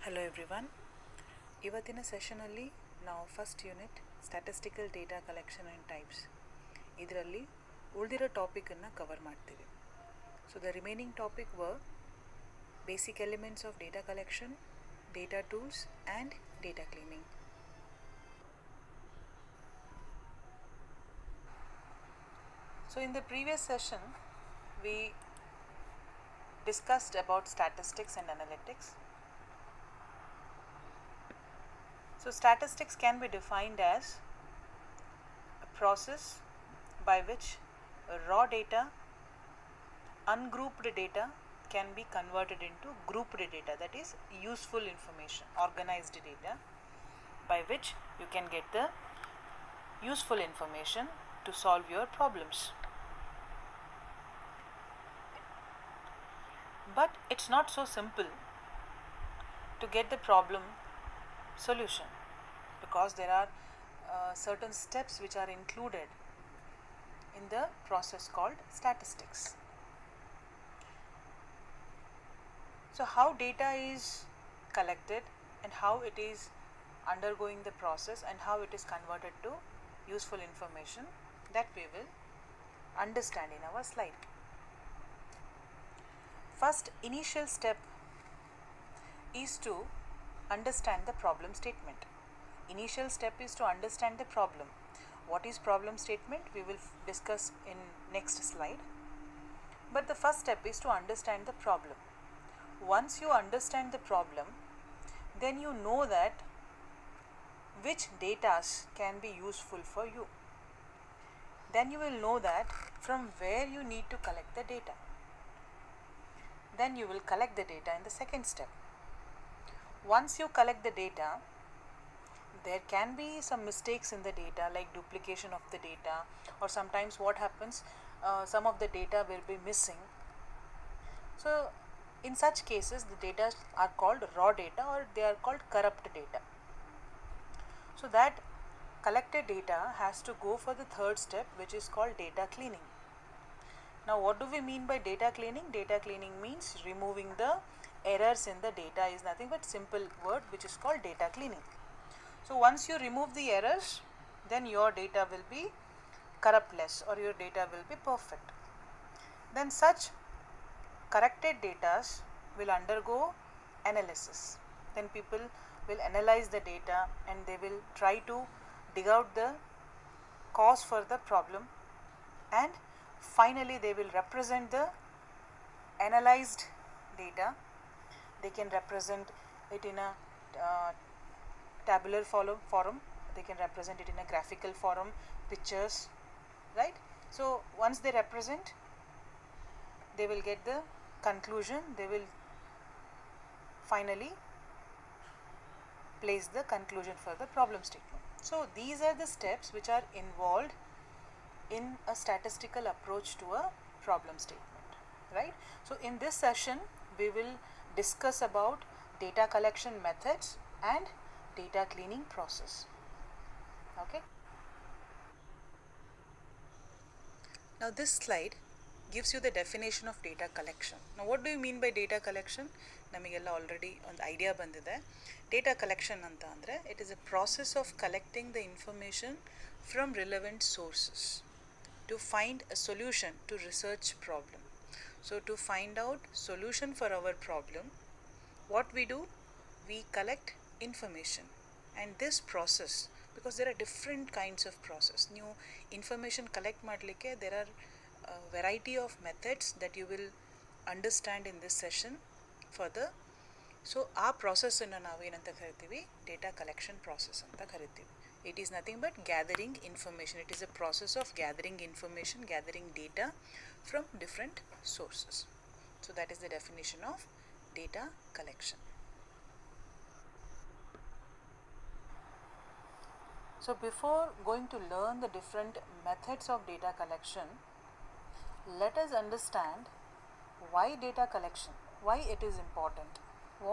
Hello everyone. ಇವತ್ತಿನ ಸೆಷನಲ್ಲಿ ನಾವು first unit statistical data collection and types ಇದರಲ್ಲಿ ಉಳಿದಿರೋ ಟಾಪಿಕನ್ನು ಕವರ್ ಮಾಡ್ತೀವಿ. So the remaining topic var basic elements of data collection, data tools and data cleaning. So in the previous session we discussed about statistics and analytics. So statistics can be defined as a process by which raw data, ungrouped data can be converted into grouped data, that is useful information, organized data, by which you can get the useful information to solve your problems. But it's not so simple to get the problem solution, because there are certain steps which are included in the process called statistics. So how data is collected and how it is undergoing the process and how it is converted to useful information, that we will understand in our slide. First initial step is to understand the problem statement. Initial step is to understand the problem. What is problem statement? We will discuss in next slide. But the first step is to understand the problem. Once you understand the problem, then you know that which data can be useful for you. Then you will know that from where you need to collect the data. Then you will collect the data in the second step. Once you collect the data, there can be some mistakes in the data, like duplication of the data, or sometimes what happens, some of the data will be missing. So in such cases the data are called raw data, or they are called corrupt data. So that collected data has to go for the third step, which is called data cleaning. Now what do we mean by data cleaning? Data cleaning means removing the errors in the data, is nothing but simple word which is called data cleaning. So once you remove the errors, then your data will be corruptless, or your data will be perfect. Then such corrected data will undergo analysis. Then people will analyze the data and they will try to dig out the cause for the problem, and finally they will represent the analyzed data. They can represent it in a tabular form, they can represent it in a graphical form, pictures, right? So once they represent, they will get the conclusion, they will finally place the conclusion for the problem statement. So these are the steps which are involved in a statistical approach to a problem statement, right? So in this session we will discuss about data collection methods and data cleaning process. Okay. Now this slide gives you the definition of data collection. Now what do you mean by data collection? ನಮಗೆಲ್ಲ already ಒಂದು idea ಬಂದಿದೆ. Data collection ಅಂತ ಅಂದರೆ it is a process of collecting the information from relevant sources to find a solution to research problem. So to find out solution for our problem, what we do, we collect information. And this process, because there are different kinds of process, new information collect madlike there are a variety of methods that you will understand in this session further. So our process ಅನ್ನು ನಾವು ಏನಂತ ಕರಿತೀವಿ, data collection process ಅಂತ ಕರಿತೀವಿ. It is nothing but gathering information. It is a process of gathering information, gathering data from different sources. So that is the definition of data collection. So before going to learn the different methods of data collection, let us understand why data collection, why it is important,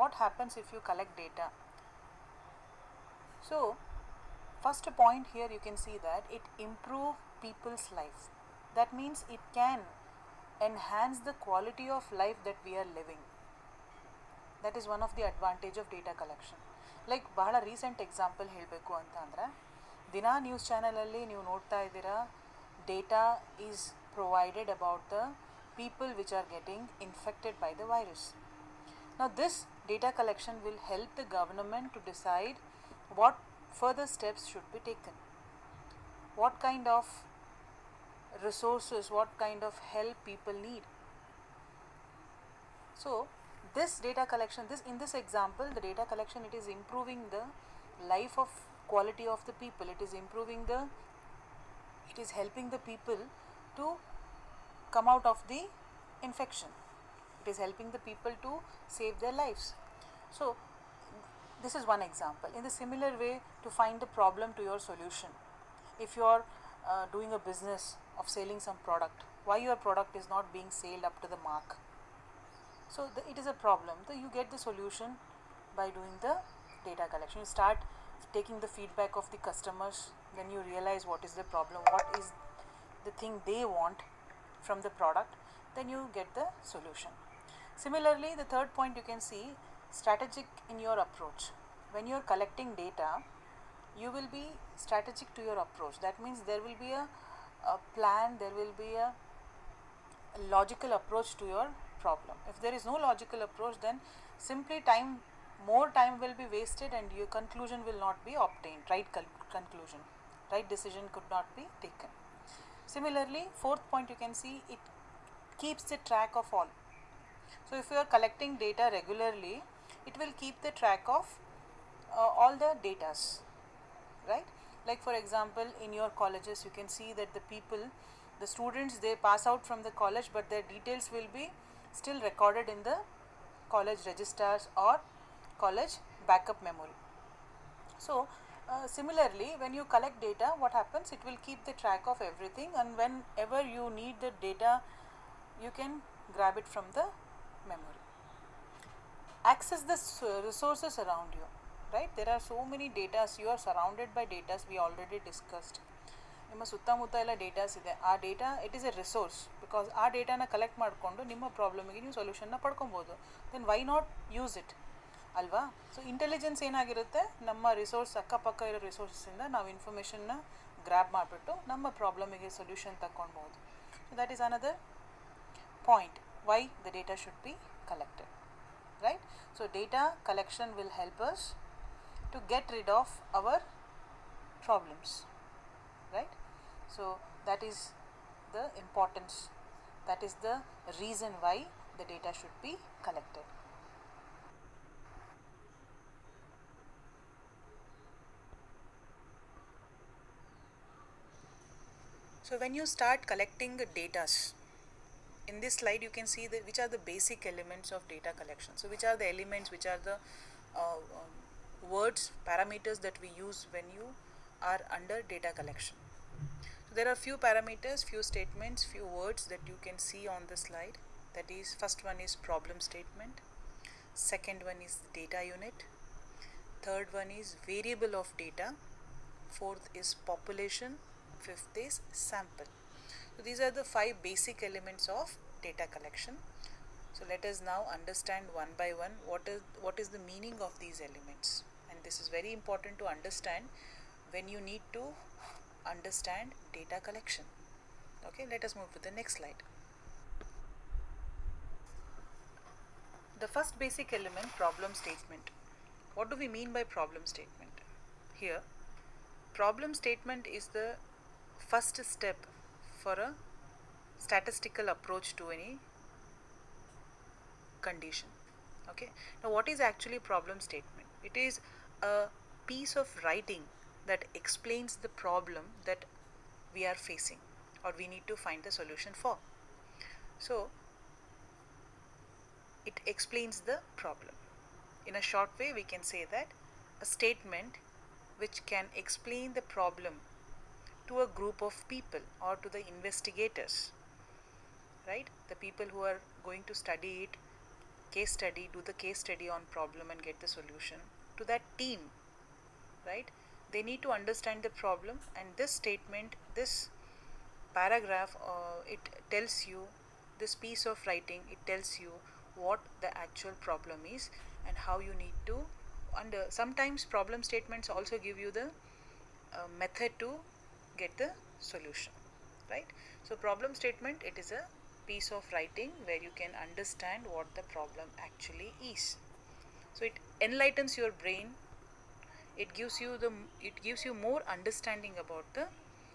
what happens if you collect data. So first point here, you can see that it improves people's life. That means it can enhance the quality of life that we are living. That is one of the advantage of data collection. Like ಬಹಳ recent example ಹೇಳಬೇಕು ಅಂತ ಅಂದರೆ, ದಿನಾ news ಚಾನಲಲ್ಲಿ ನೀವು ನೋಡ್ತಾ ಇದ್ದೀರಾ, data is provided about the people which are getting infected by the virus. Now this data collection will help the government to decide what further steps should be taken, what kind of resources, what kind of help people need. So this data collection, in this example, the data collection, it is improving the life of quality of the people, it is helping the people to come out of the infection, it is helping the people to save their lives. So this is one example. In the similar way, to find the problem to your solution, if you are doing a business of selling some product, why your product is not being sold up to the mark, so it is a problem. So you get the solution by doing the data collection. You start taking the feedback of the customers, then you realize what is the problem, what is the thing they want from the product, then you get the solution. Similarly, the third point you can see, strategic in your approach. When you are collecting data, you will be strategic to your approach. That means there will be a plan, there will be a logical approach to your problem. If there is no logical approach, then simply more time will be wasted and your conclusion will not be obtained, right conclusion, right decision could not be taken. Similarly, fourth point you can see, it keeps the track of all. So if you are collecting data regularly, it will keep the track of all the datas, right? Like for example, in your colleges you can see that the students, they pass out from the college, but their details will be still recorded in the college registers or college backup memory. So similarly, when you collect data, what happens, it will keep the track of everything, and whenever you need the data, you can grab it from the memory. Access the resources around you, right? There are so many data, you are surrounded by data, we already discussed. ನಿಮ್ಮ ಸುತ್ತಮುತ್ತ ಎಲ್ಲ datas ಇದೆ, ಆ data it is a resource, because ಆ ಡೇಟಾನ collect ಮಾಡಿಕೊಂಡು ನಿಮ್ಮ ಪ್ರಾಬ್ಲಮಿಗೆ ನೀವು ಸೊಲ್ಯೂಷನ್ನ ಪಡ್ಕೊಬೋದು. Then why not use it ಅಲ್ವಾ? ಸೊ ಇಂಟೆಲಿಜೆನ್ಸ್ ಏನಾಗಿರುತ್ತೆ, ನಮ್ಮ ರಿಸೋರ್ಸ್ ಅಕ್ಕಪಕ್ಕ ಇರೋ ರಿಸೋರ್ಸಸ್ಸಿಂದ ನಾವು ಇನ್ಫಾರ್ಮೇಷನ್ನ ಗ್ರ್ಯಾಬ್ ಮಾಡಿಬಿಟ್ಟು ನಮ್ಮ ಪ್ರಾಬ್ಲಮಿಗೆ ಸೊಲ್ಯೂಷನ್ ತಗೊಳ್ಬೋದು. So that is another point why the data should be collected, right? So data collection will help us to get rid of our problems, right? So that is the importance, that is the reason why the data should be collected. So when you start collecting data, in this slide you can see which are the basic elements of data collection. So which are the elements, which are the words, parameters that we use when you are under data collection. So there are few parameters, few statements, few words that you can see on the slide. That is, first one is problem statement, second one is data unit, third one is variable of data, fourth is population, fifth is sample. So these are the 5 basic elements of data collection. So let us now understand one by one what is the meaning of these elements, and this is very important to understand when you need to understand data collection. Okay, let us move to the next slide. The first basic element, problem statement. What do we mean by problem statement? Here, problem statement is the first step for a statistical approach to any condition. Okay, now what is actually problem statement? It is a piece of writing that explains the problem that we are facing or we need to find the solution for. So it explains the problem. In a short way, we can say that a statement which can explain the problem to a group of people or to the investigators, right? The people who are going to study it, do the case study on problem and get the solution. To that team, right? They need to understand the problem, and this statement, this paragraph, it tells you, this piece of writing, it tells you what the actual problem is and how you need to, and sometimes problem statements also give you the method to get the solution, right? So problem statement, it is a piece of writing where you can understand what the problem actually is. So it enlightens your brain, it gives you more understanding about the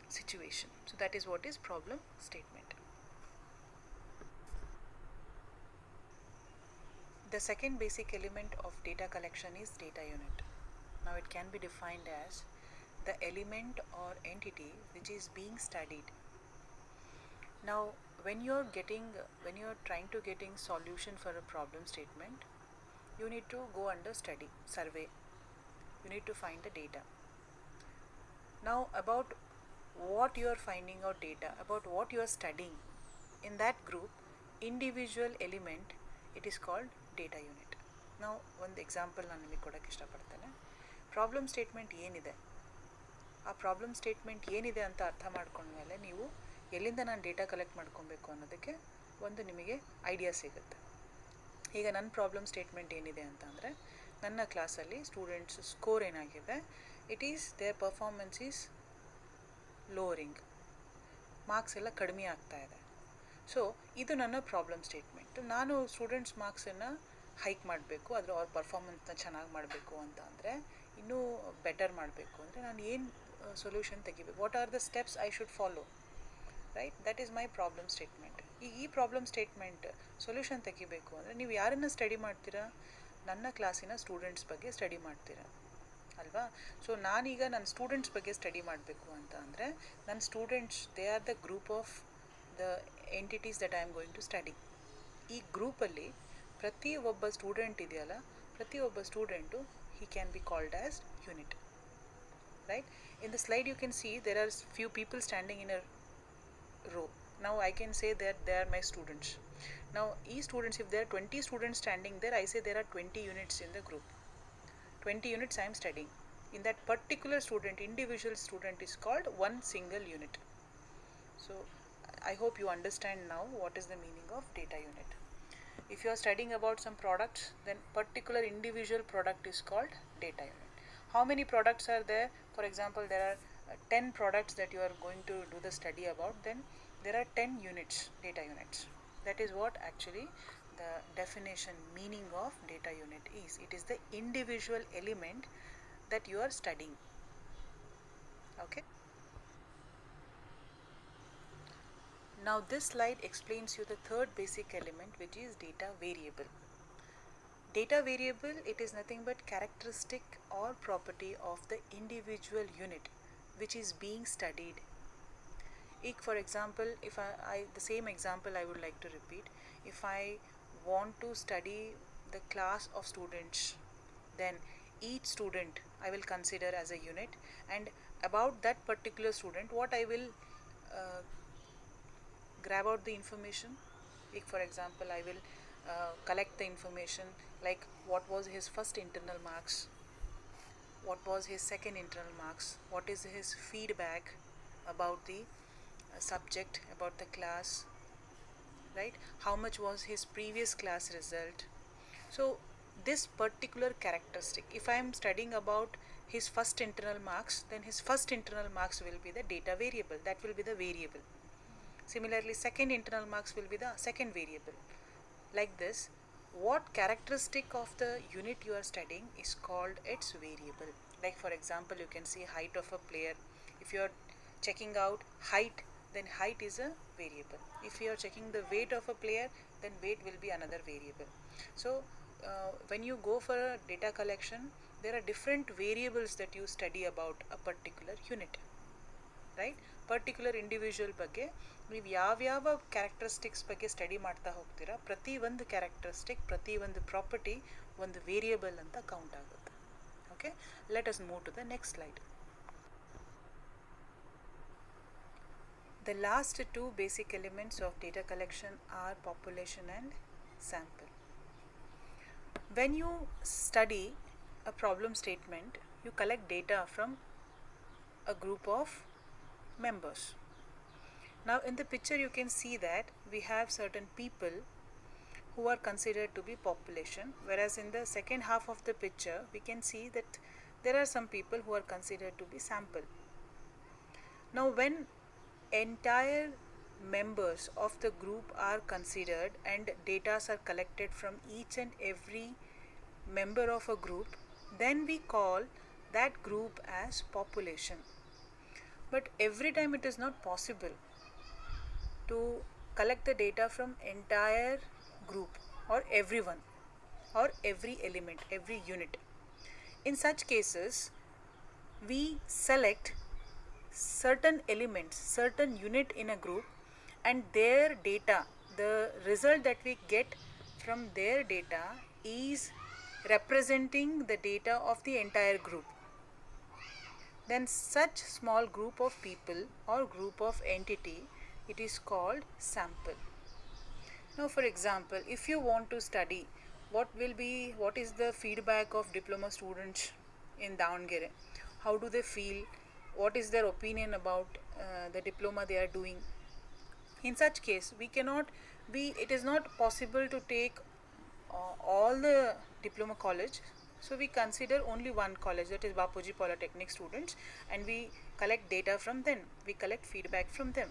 situation. So that is what is problem statement. The second basic element of data collection is data unit. Now it can be defined as the element or entity which is being studied. Now when you're trying to getting solution for a problem statement, you need to go under study, survey. You need to find the data. Now about what you are finding out data, about what you are studying, in that group, individual element, it is called data unit. Now ಒಂದು example ನಾನು ನಿಮಗೆ ಕೊಡೋಕ್ಕೆ ಇಷ್ಟಪಡ್ತೇನೆ. Problem statement ಏನಿದೆ, ಆ problem statement ಏನಿದೆ ಅಂತ ಅರ್ಥ ಮಾಡ್ಕೊಂಡ್ಮೇಲೆ ನೀವು ಎಲ್ಲಿಂದ ನಾನು ಡೇಟಾ ಕಲೆಕ್ಟ್ ಮಾಡ್ಕೊಬೇಕು ಅನ್ನೋದಕ್ಕೆ ಒಂದು ನಿಮಗೆ ಐಡಿಯಾ ಸಿಗುತ್ತೆ. ಈಗ ನನ್ನ ಪ್ರಾಬ್ಲಮ್ ಸ್ಟೇಟ್ಮೆಂಟ್ ಏನಿದೆ ಅಂತ ಅಂದರೆ, ನನ್ನ ಕ್ಲಾಸಲ್ಲಿ ಸ್ಟೂಡೆಂಟ್ಸ್ ಸ್ಕೋರ್ ಏನಾಗಿದೆ, it is there performance is lowering, marks ಎಲ್ಲ ಕಡಿಮೆ ಆಗ್ತಾ ಇದೆ. ಸೊ ಇದು ನನ್ನ ಪ್ರಾಬ್ಲಮ್ ಸ್ಟೇಟ್ಮೆಂಟ್. ನಾನು ಸ್ಟೂಡೆಂಟ್ಸ್ ಮಾರ್ಕ್ಸನ್ನು ಹೈಕ್ ಮಾಡಬೇಕು, ಅದರ ಅವ್ರ ಪರ್ಫಾರ್ಮೆನ್ಸ್ನ ಚೆನ್ನಾಗಿ ಮಾಡಬೇಕು ಅಂತ ಅಂದರೆ, ಇನ್ನೂ ಬೆಟರ್ ಮಾಡಬೇಕು ಅಂದರೆ ನಾನು ಏನು ಸೊಲ್ಯೂಷನ್ ತೆಗಿಬೇಕು, what are the steps I should follow, right? That is my problem statement. ಈಗ ಈ ಪ್ರಾಬ್ಲಮ್ ಸ್ಟೇಟ್ಮೆಂಟ್ ಸೊಲ್ಯೂಷನ್ ತೆಗಿಬೇಕು ಅಂದರೆ ನೀವು ಯಾರನ್ನು ಸ್ಟಡಿ ಮಾಡ್ತೀರಾ? ನನ್ನ ಕ್ಲಾಸಿನ ಸ್ಟೂಡೆಂಟ್ಸ್ ಬಗ್ಗೆ ಸ್ಟಡಿ ಮಾಡ್ತೀರಾ ಅಲ್ವಾ? ಸೊ ನಾನೀಗ ನನ್ನ ಸ್ಟೂಡೆಂಟ್ಸ್ ಬಗ್ಗೆ ಸ್ಟಡಿ ಮಾಡಬೇಕು ಅಂತ ಅಂದರೆ, ನನ್ನ students they are the group of the entities that I am going to study. ಈ ಗ್ರೂಪಲ್ಲಿ ಪ್ರತಿ ಒಬ್ಬ ಸ್ಟೂಡೆಂಟ್ ಇದೆಯಲ್ಲ, ಪ್ರತಿಯೊಬ್ಬ student he can be called as unit, right? In the slide you can see there are few people standing in a row. Now I can say that they are my students. Now these students, if there are 20 students standing there, I say there are 20 units in the group. 20 units I am studying. In that particular student, individual student is called one single unit. So I hope you understand now what is the meaning of data unit. If you are studying about some products, then particular individual product is called data unit. How many products are there? For example, there are 10 products that you are going to do the study about, then there are 10 units, data units. That is what actually the definition meaning of data unit is. It is the individual element that you are studying. Okay. Now this slide explains you the third basic element, which is data variable. Data variable, it is nothing but characteristic or property of the individual unit which is being studied. For example, if the same example I would like to repeat. If I want to study the class of students, then each student I will consider as a unit, and about that particular student what I will grab out the information. For example, I will collect the information like what was his first internal marks, what was his second internal marks, what is his feedback about the subject, about the class, right? How much was his previous class result? So this particular characteristic, if I am studying about his first internal marks, then his first internal marks will be the data variable, that will be the variable. Similarly, second internal marks will be the second variable. Like this, what characteristic of the unit you are studying is called its variable. Like for example, you can see height of a player. If you are checking out height, then height is a variable. If you are checking the weight of a player, then weight will be another variable. So when you go for a data collection, there are different variables that you study about a particular unit, right? Particular individual ಬಗ್ಗೆ ನೀವು ಯಾವ್ಯಾವ characteristics ಬಗ್ಗೆ study ಮಾಡ್ತಾ ಹೋಗ್ತೀರಾ, ಪ್ರತಿ ಒಂದು characteristic, ಪ್ರತಿ ಒಂದು ಪ್ರಾಪರ್ಟಿ ಒಂದು ವೇರಿಯಬಲ್ ಅಂತ ಕೌಂಟ್ ಆಗುತ್ತೆ. Okay, let us move to the next slide. The last two basic elements of data collection are population and sample. When you study a problem statement, you collect data from a group of members. Now in the picture you can see that we have certain people who are considered to be population, whereas in the second half of the picture we can see that there are some people who are considered to be sample. Now when entire members of the group are considered and data are collected from each and every member of a group, then we call that group as population. But every time it is not possible to collect the data from entire group or everyone or every element, every unit. In such cases, we select certain elements, certain unit in a group, and their data, the result that we get from their data is representing the data of the entire group. Then such small group of people or group of entity, it is called sample. Now for example, if you want to study what is the feedback of diploma students in Davangere, how do they feel, what is their opinion about the diploma they are doing. In such case, it is not possible to take all the diploma college, so we consider only one college, that is Bapuji Polytechnic students, and we collect data from them, we collect feedback from them.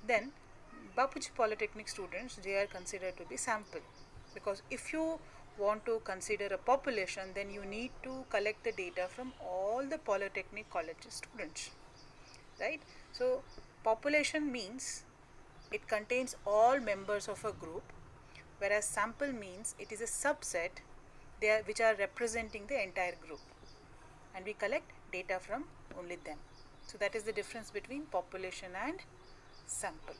Then Bapuji Polytechnic students, they are considered to be sample, because if you want to consider a population, then you need to collect the data from all the Polytechnic college students, right? So population means it contains all members of a group, whereas sample means it is a subset which are representing the entire group, and we collect data from only them. So that is the difference between population and sample.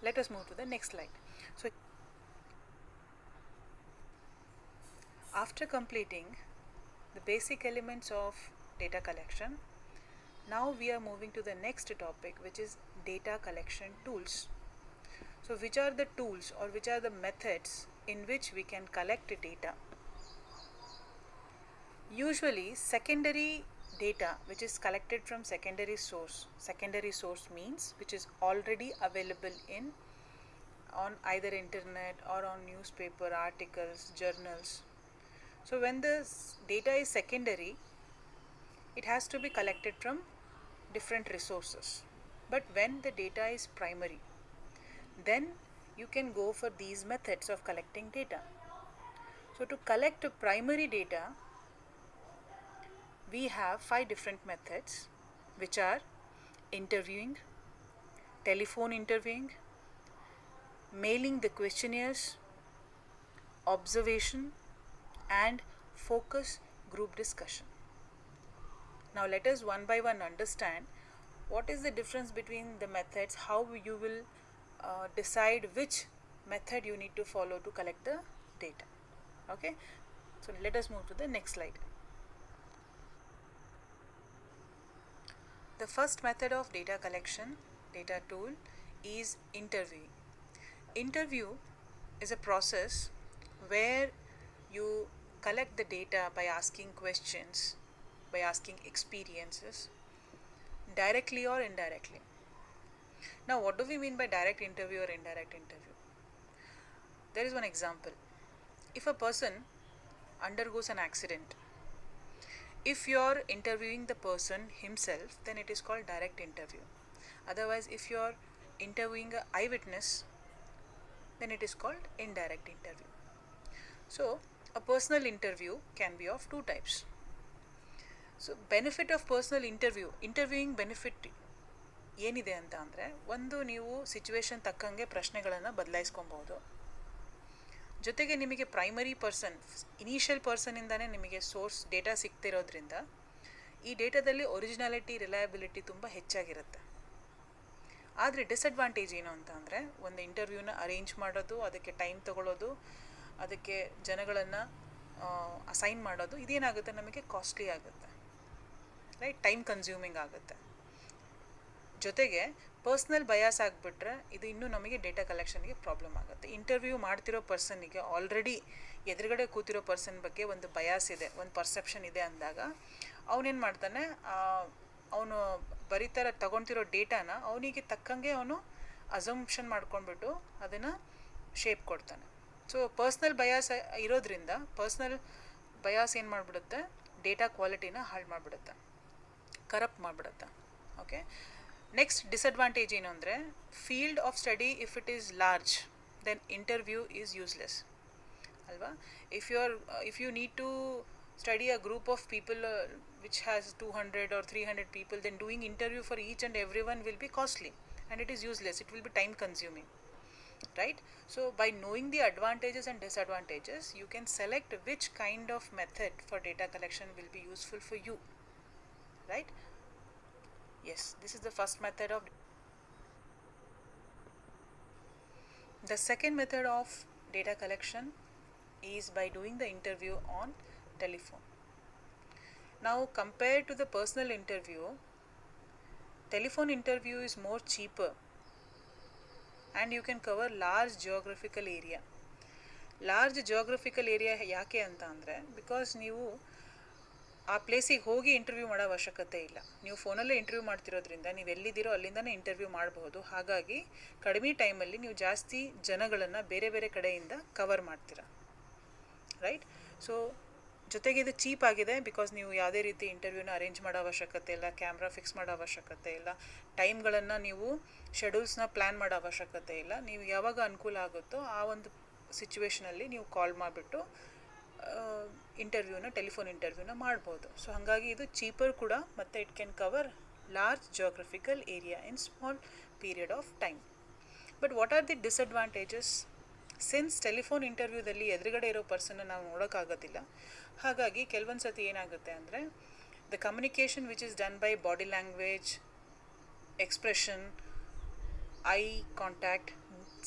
Let us move to the next slide. So after completing the basic elements of data collection, now we are moving to the next topic, which is data collection tools. So which are the tools or which are the methods in which we can collect data? Usually secondary data which is collected from secondary source means which is already available on either internet or on newspaper articles, journals. So when the data is secondary, it has to be collected from different resources. But when the data is primary, then you can go for these methods of collecting data. So to collect primary data, we have 5 different methods, which are interviewing, telephone interviewing, mailing the questionnaires, observation, and focus group discussion. Now let us one by one understand what is the difference between the methods, how you will decide which method you need to follow to collect the data. Okay, so let us move to the next slide. The first method of data collection, data tool, is interviewing. Interview is a process where you collect the data by asking questions, by asking experiences, directly or indirectly. Now what do we mean by direct interview or indirect interview? There is one example. If a person undergoes an accident, if you are interviewing the person himself, then it is called direct interview. Otherwise, if you are interviewing an eyewitness, then it is called indirect interview. So a personal interview can be of 2 types. So benefit of personal interviewing benefit ಏನಿದೆ ಅಂತ ಅಂದರೆ, ಒಂದು ನೀವು situation ತಕ್ಕಂಗೆ ಪ್ರಶ್ನೆಗಳನ್ನು ಬದಲಾಯಿಸ್ಕೊಬೋದು. ಜೊತೆಗೆ ನಿಮಗೆ primary person, initial ಪರ್ಸನಿಂದನೇ ನಿಮಗೆ ಸೋರ್ಸ್ ಡೇಟಾ ಸಿಗ್ತಿರೋದ್ರಿಂದ ಈ ಡೇಟಾದಲ್ಲಿ ಒರಿಜಿನಾಲಿಟಿ, ರಿಲಯಬಿಲಿಟಿ ತುಂಬ ಹೆಚ್ಚಾಗಿರುತ್ತೆ. ಆದರೆ ಡಿಸಡ್ವಾಂಟೇಜ್ ಏನು ಅಂತ ಅಂದರೆ, ಒಂದು ಇಂಟರ್ವ್ಯೂನ ಅರೇಂಜ್ ಮಾಡೋದು, ಅದಕ್ಕೆ ಟೈಮ್ ತೊಗೊಳ್ಳೋದು, ಅದಕ್ಕೆ ಜನಗಳನ್ನು ಅಸೈನ್ ಮಾಡೋದು, ಇದೇನಾಗುತ್ತೆ ನಮಗೆ ಕಾಸ್ಟ್ಲಿ ಆಗುತ್ತೆ, ರೈಟ್, ಟೈಮ್ ಕನ್ಸ್ಯೂಮಿಂಗ್ ಆಗುತ್ತೆ. ಜೊತೆಗೆ ಪರ್ಸ್ನಲ್ ಬಯಾಸ್ ಆಗಿಬಿಟ್ರೆ ಇದು ಇನ್ನೂ ನಮಗೆ ಡೇಟಾ ಕಲೆಕ್ಷನ್ಗೆ ಪ್ರಾಬ್ಲಮ್ ಆಗುತ್ತೆ. ಇಂಟರ್ವ್ಯೂ ಮಾಡ್ತಿರೋ ಪರ್ಸನ್ನಿಗೆ ಆಲ್ರೆಡಿ ಎದುರುಗಡೆ ಕೂತಿರೋ ಪರ್ಸನ್ ಬಗ್ಗೆ ಒಂದು ಬಯಾಸ್ ಇದೆ, ಒಂದು ಪರ್ಸೆಪ್ಷನ್ ಇದೆ ಅಂದಾಗ ಅವನೇನು ಮಾಡ್ತಾನೆ, ಅವನು ತಗೊತಿರೋ ಡೇಟಾನ ಅವನಿಗೆ ತಕ್ಕಂಗೆ ಅವನು ಅಸಂಪ್ಷನ್ ಮಾಡ್ಕೊಂಡ್ಬಿಟ್ಟು ಅದನ್ನು ಶೇಪ್ ಕೊಡ್ತಾನೆ. ಸೊ ಪರ್ಸ್ನಲ್ ಬಯಾಸ್ ಇರೋದ್ರಿಂದ ಪರ್ಸ್ನಲ್ ಬಯಾಸ್ ಏನು ಮಾಡಿಬಿಡುತ್ತೆ, ಡೇಟಾ ಕ್ವಾಲಿಟಿನ ಹಾಳು ಮಾಡಿಬಿಡುತ್ತೆ, ಕರಪ್ಟ್ ಮಾಡಿಬಿಡುತ್ತೆ. ಓಕೆ, ನೆಕ್ಸ್ಟ್ ಡಿಸಡ್ವಾಂಟೇಜ್ ಏನು ಅಂದರೆ, field of study if it is large then interview is useless ಅಲ್ವಾ. If you need to study a group of people which has 200 or 300 people, then doing interview for each and everyone will be costly and it is useless, it will be time consuming, right? So by knowing the advantages and disadvantages, you can select which kind of method for data collection will be useful for you, right? Yes, this is the first method of. The second method of data collection is by doing the interview on telephone. Now compared to the personal interview, telephone interview is more cheaper and you can cover large geographical area. Large geographical area ಯಾಕೆ ಅಂತ ಅಂದರೆ, because ನೀವು ಆ ಪ್ಲೇಸಿಗೆ ಹೋಗಿ interview ಮಾಡೋ ಅವಶ್ಯಕತೆ ಇಲ್ಲ, ನೀವು ಫೋನಲ್ಲೇ ಇಂಟರ್ವ್ಯೂ ಮಾಡ್ತಿರೋದ್ರಿಂದ ನೀವು ಎಲ್ಲಿದ್ದೀರೋ ಅಲ್ಲಿಂದನೇ ಇಂಟರ್ವ್ಯೂ ಮಾಡಬಹುದು. ಹಾಗಾಗಿ ಕಡಿಮೆ ಟೈಮಲ್ಲಿ ನೀವು ಜಾಸ್ತಿ ಜನಗಳನ್ನು ಬೇರೆ ಬೇರೆ ಕಡೆಯಿಂದ ಕವರ್ ಮಾಡ್ತೀರಾ, ರೈಟ್? ಸೊ ಜೊತೆಗೆ ಇದು ಚೀಪ್ ಆಗಿದೆ, ಬಿಕಾಸ್ ನೀವು ಯಾವುದೇ ರೀತಿ ಇಂಟರ್ವ್ಯೂನ ಅರೇಂಜ್ ಮಾಡೋ ಅವಶ್ಯಕತೆ ಇಲ್ಲ, ಕ್ಯಾಮ್ರಾ ಫಿಕ್ಸ್ ಮಾಡೋ ಅವಶ್ಯಕತೆ ಇಲ್ಲ, ಟೈಮ್ಗಳನ್ನು ನೀವು ಶೆಡ್ಯೂಲ್ಸ್ನ ಪ್ಲ್ಯಾನ್ ಮಾಡೋ ಅವಶ್ಯಕತೆ ಇಲ್ಲ. ನೀವು ಯಾವಾಗ ಅನುಕೂಲ ಆಗುತ್ತೋ ಆ ಒಂದು ಸಿಚುವೇಷನಲ್ಲಿ ನೀವು ಕಾಲ್ ಮಾಡಿಬಿಟ್ಟು ಇಂಟರ್ವ್ಯೂನ, ಟೆಲಿಫೋನ್ ಇಂಟರ್ವ್ಯೂನ ಮಾಡ್ಬೋದು. ಸೊ ಹಾಗಾಗಿ ಇದು ಚೀಪರ್ ಕೂಡ, ಮತ್ತು it can cover large geographical area in small period of time. But what are the disadvantages? Since telephone ಇಂಟರ್ವ್ಯೂದಲ್ಲಿ ಎದುರುಗಡೆ ಇರೋ ಪರ್ಸನ್ನ ನಾವು ನೋಡೋಕ್ಕಾಗೋದಿಲ್ಲ, ಹಾಗಾಗಿ ಕೆಲವೊಂದು ಸತಿ ಏನಾಗುತ್ತೆ ಅಂದರೆ, the communication which is done by body language, expression, eye contact,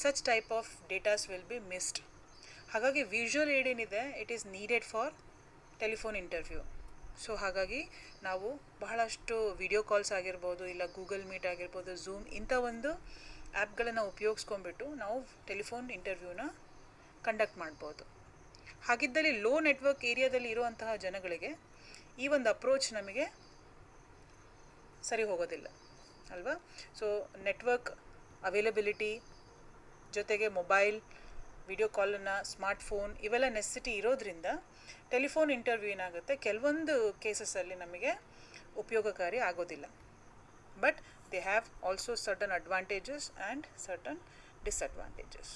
such type of datas will be missed. ಹಾಗಾಗಿ ವಿಜುವಲ್ ಏಡ್ ಏನಿದೆ, it is needed for telephone interview. So ಹಾಗಾಗಿ ನಾವು ಬಹಳಷ್ಟು ವಿಡಿಯೋ ಕಾಲ್ಸ್ ಆಗಿರ್ಬೋದು, ಇಲ್ಲ ಗೂಗಲ್ ಮೀಟ್ ಆಗಿರ್ಬೋದು, zoom, ಇಂಥ ಒಂದು ಆ್ಯಪ್ಗಳನ್ನು ಉಪಯೋಗಿಸ್ಕೊಂಡ್ಬಿಟ್ಟು ನಾವು ಟೆಲಿಫೋನ್ ಇಂಟರ್ವ್ಯೂನ ಕಂಡಕ್ಟ್ ಮಾಡ್ಬೋದು. ಹಾಗಿದ್ದಲ್ಲಿ ಲೋ ನೆಟ್ವರ್ಕ್ ಏರಿಯಾದಲ್ಲಿ ಇರುವಂತಹ ಜನಗಳಿಗೆ ಈ ಒಂದು ಅಪ್ರೋಚ್ ನಮಗೆ ಸರಿ ಹೋಗೋದಿಲ್ಲ ಅಲ್ವಾ. ಸೊ ನೆಟ್ವರ್ಕ್ ಅವೈಲಬಿಲಿಟಿ ಜೊತೆಗೆ ಮೊಬೈಲ್, ವಿಡಿಯೋ ಕಾಲನ್ನು, ಸ್ಮಾರ್ಟ್ಫೋನ್ ಇವೆಲ್ಲ ನೆಸೆಸಿಟಿ ಇರೋದ್ರಿಂದ ಟೆಲಿಫೋನ್ ಇಂಟರ್ವ್ಯೂ ಏನಾಗುತ್ತೆ, ಕೆಲವೊಂದು ಕೇಸಸಲ್ಲಿ ನಮಗೆ ಉಪಯೋಗಕಾರಿ ಆಗೋದಿಲ್ಲ. But they have also certain advantages and certain disadvantages,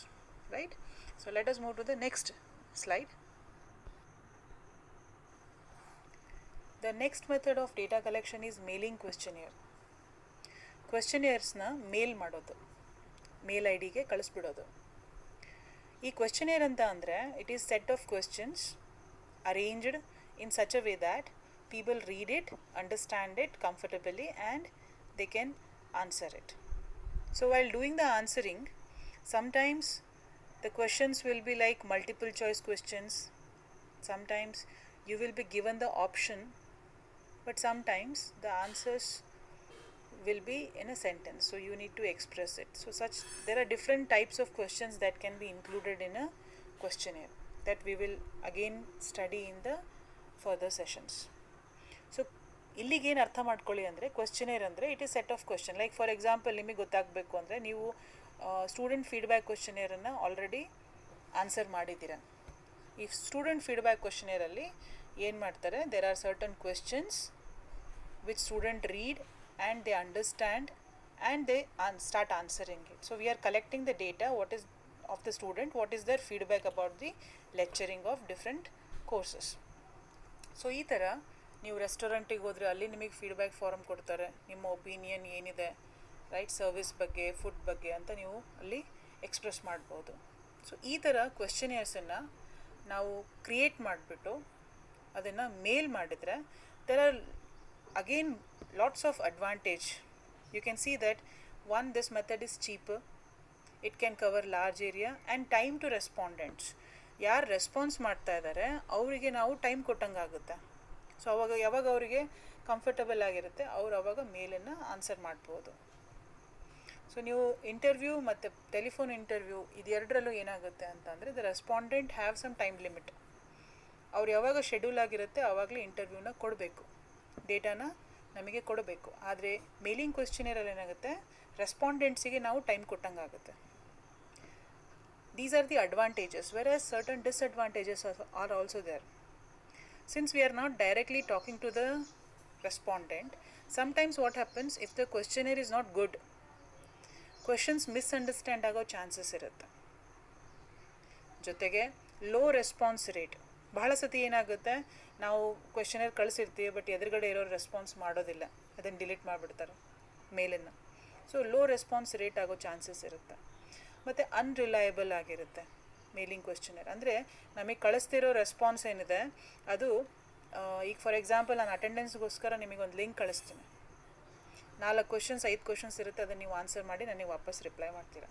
right? So let us move to the next slide. The next method of data collection is mailing questionnaire. Questionnaires-ನ ಮೇಲ್ ಮಾಡೋದು, ಮೇಲ್ I ಡಿಗೆ ಕಳಿಸ್ಬಿಡೋದು. ಈ ಕ್ವೆಶ್ಚನೇರ್ ಅಂತ ಅಂದರೆ, it is set of questions arranged in such a way that people read it, understand it comfortably and they can answer it. So while doing the answering, sometimes the questions will be like multiple choice questions, sometimes you will be given the option, but sometimes the answers will be in a sentence, so you need to express it. So there are different types of questions that can be included in a questionnaire that we will again study in the further sessions. So ಇಲ್ಲಿಗೇನು ಅರ್ಥ ಮಾಡ್ಕೊಳ್ಳಿ ಅಂದರೆ, questionnaire ಅಂದರೆ it is set of question. Like for example, ನಿಮಗೆ ಗೊತ್ತಾಗಬೇಕು ಅಂದರೆ, ನೀವು student feedback ಕ್ವೆಶ್ಚನೇರನ್ನು ಆಲ್ರೆಡಿ ಆನ್ಸರ್ ಮಾಡಿದ್ದೀರ. ಈ ಸ್ಟೂಡೆಂಟ್ ಫೀಡ್ಬ್ಯಾಕ್ ಕ್ವೆಶ್ಚನೇರಲ್ಲಿ ಏನು ಮಾಡ್ತಾರೆ, there are certain questions which student read and they understand and they start answering it. So we are collecting the data what is of the student, what is their feedback about the lecturing of different courses. So ಈ ಥರ ನೀವು ರೆಸ್ಟೋರೆಂಟಿಗೆ ಹೋದರೆ ಅಲ್ಲಿ ನಿಮಗೆ feedback farm ಕೊಡ್ತಾರೆ, ನಿಮ್ಮ opinion ಏನಿದೆ, right, service ಬಗ್ಗೆ, ಫುಡ್ ಬಗ್ಗೆ ಅಂತ ನೀವು ಅಲ್ಲಿ ಎಕ್ಸ್ಪ್ರೆಸ್ ಮಾಡ್ಬೋದು. ಸೊ ಈ ಥರ ಕ್ವೆಶ್ಚನೇರ್ಸನ್ನು ನಾವು ಕ್ರಿಯೇಟ್ ಮಾಡಿಬಿಟ್ಟು ಅದನ್ನು ಮೇಲ್ ಮಾಡಿದರೆ, there are again lots of advantage. You can see that one, this method is cheaper, it can cover large area and time to respondents. ಯಾರು ರೆಸ್ಪಾನ್ಸ್ ಮಾಡ್ತಾ ಇದ್ದಾರೆ ಅವರಿಗೆ ನಾವು ಟೈಮ್ ಕೊಟ್ಟಂಗಾಗುತ್ತೆ. ಸೊ ಅವಾಗ ಯಾವಾಗ ಅವರಿಗೆ ಕಂಫರ್ಟಬಲ್ ಆಗಿರುತ್ತೆ ಅವ್ರು ಅವಾಗ ಮೇಲನ್ನು ಆನ್ಸರ್ ಮಾಡ್ಬೋದು. ಸೊ ನೀವು ಇಂಟರ್ವ್ಯೂ ಮತ್ತು ಟೆಲಿಫೋನ್ ಇಂಟರ್ವ್ಯೂ ಇದೆರಡರಲ್ಲೂ ಏನಾಗುತ್ತೆ ಅಂತಂದರೆ, the respondent have some time limit. ಅವ್ರು ಯಾವಾಗ ಶೆಡ್ಯೂಲ್ ಆಗಿರುತ್ತೆ ಆವಾಗಲೇ ಇಂಟರ್ವ್ಯೂನ ಕೊಡಬೇಕು, ಡೇಟಾನ ನಮಗೆ ಕೊಡಬೇಕು. ಆದರೆ ಮೇಲಿಂಗ್ ಕ್ವೆಶ್ಚನೇರಲ್ಲಿ ಏನಾಗುತ್ತೆ, ರೆಸ್ಪಾಂಡೆಂಟ್ಸಿಗೆ ನಾವು time ಕೊಟ್ಟಂಗಾಗುತ್ತೆ. These are the advantages, whereas certain disadvantages are also there. Since we are not directly talking to the respondent, sometimes what happens, if the questionnaire is not good, questions misunderstand ಆಗೋ chances ಇರುತ್ತೆ. ಜೊತೆಗೆ low response rate. ಬಹಳ ಸತಿ ಏನಾಗುತ್ತೆ, ನಾವು ಕ್ವೆಶನರ್ ಕಳಿಸಿರ್ತೀವಿ, but ಎದುರುಗಡೆ ಇರೋರು response ಮಾಡೋದಿಲ್ಲ, ಅದನ್ನು ಡಿಲೀಟ್ ಮಾಡಿಬಿಡ್ತಾರೆ ಮೇಲನ್ನು. ಸೊ ಲೋ ರೆಸ್ಪಾನ್ಸ್ ರೇಟ್ ಆಗೋ ಚಾನ್ಸಸ್ ಇರುತ್ತೆ. ಮತ್ತು ಅನ್ರಿಲಯಬಲ್ ಆಗಿರುತ್ತೆ ಮೇಲಿಂಗ್ ಕ್ವೆಶನರ್. ಅಂದರೆ ನಮಗೆ ಕಳಿಸ್ತಿರೋ ರೆಸ್ಪಾನ್ಸ್ ಏನಿದೆ ಅದು, ಈಗ ಫಾರ್ ಎಕ್ಸಾಂಪಲ್ ನಾನು ಅಟೆಂಡೆನ್ಸ್ಗೋಸ್ಕರ ನಿಮಗೊಂದು ಲಿಂಕ್ ಕಳಿಸ್ತೀನಿ, 4 ಕ್ವೆಶನ್ಸ್ 5 ಕ್ವೆಶನ್ಸ್ ಇರುತ್ತೆ, ಅದನ್ನು ನೀವು ಆನ್ಸರ್ ಮಾಡಿ ನನಗೆ ವಾಪಸ್ ರಿಪ್ಲೈ ಮಾಡ್ತೀರಾ.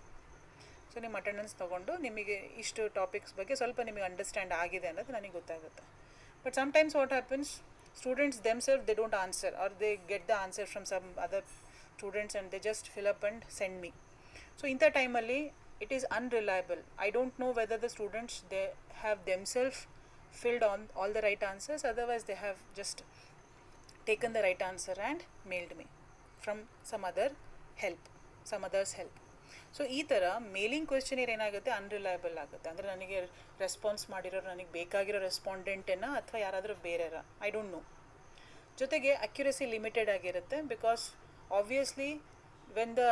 ಸೊ ನಿಮ್ಮ ಅಟೆಂಡೆನ್ಸ್ ತೊಗೊಂಡು ನಿಮಗೆ ಇಷ್ಟು ಟಾಪಿಕ್ಸ್ ಬಗ್ಗೆ ಸ್ವಲ್ಪ ನಿಮಗೆ ಅಂಡರ್ಸ್ಟ್ಯಾಂಡ್ ಆಗಿದೆ ಅನ್ನೋದು ನನಗೆ ಗೊತ್ತಾಗುತ್ತೆ. But sometimes what happens, students themself they don't answer, or they get the answer from some other students and they just fill up and send me. So ಇಂಥ ಟೈಮಲ್ಲಿ it is unreliable. I don't know whether the students, they have themselves filled on all the right answers, otherwise they have just taken the right answer and mailed me from some other's help. So ಈ ಥರ mailing ಕ್ವೆಶನರ್ ಏನಾಗುತ್ತೆ, ಅನ್ರಿಲಯಬಲ್ ಆಗುತ್ತೆ. ಅಂದರೆ ನನಗೆ response ಮಾಡಿರೋರು ನನಗೆ ಬೇಕಾಗಿರೋ ರೆಸ್ಪಾಂಡೆಂಟೇನಾ ಅಥವಾ ಯಾರಾದರೂ ಬೇರೆರಾ, ಐ ಡೋಂಟ್ ನೋ. ಜೊತೆಗೆ ಅಕ್ಯುರಸಿ ಲಿಮಿಟೆಡ್ ಆಗಿರುತ್ತೆ, because obviously when the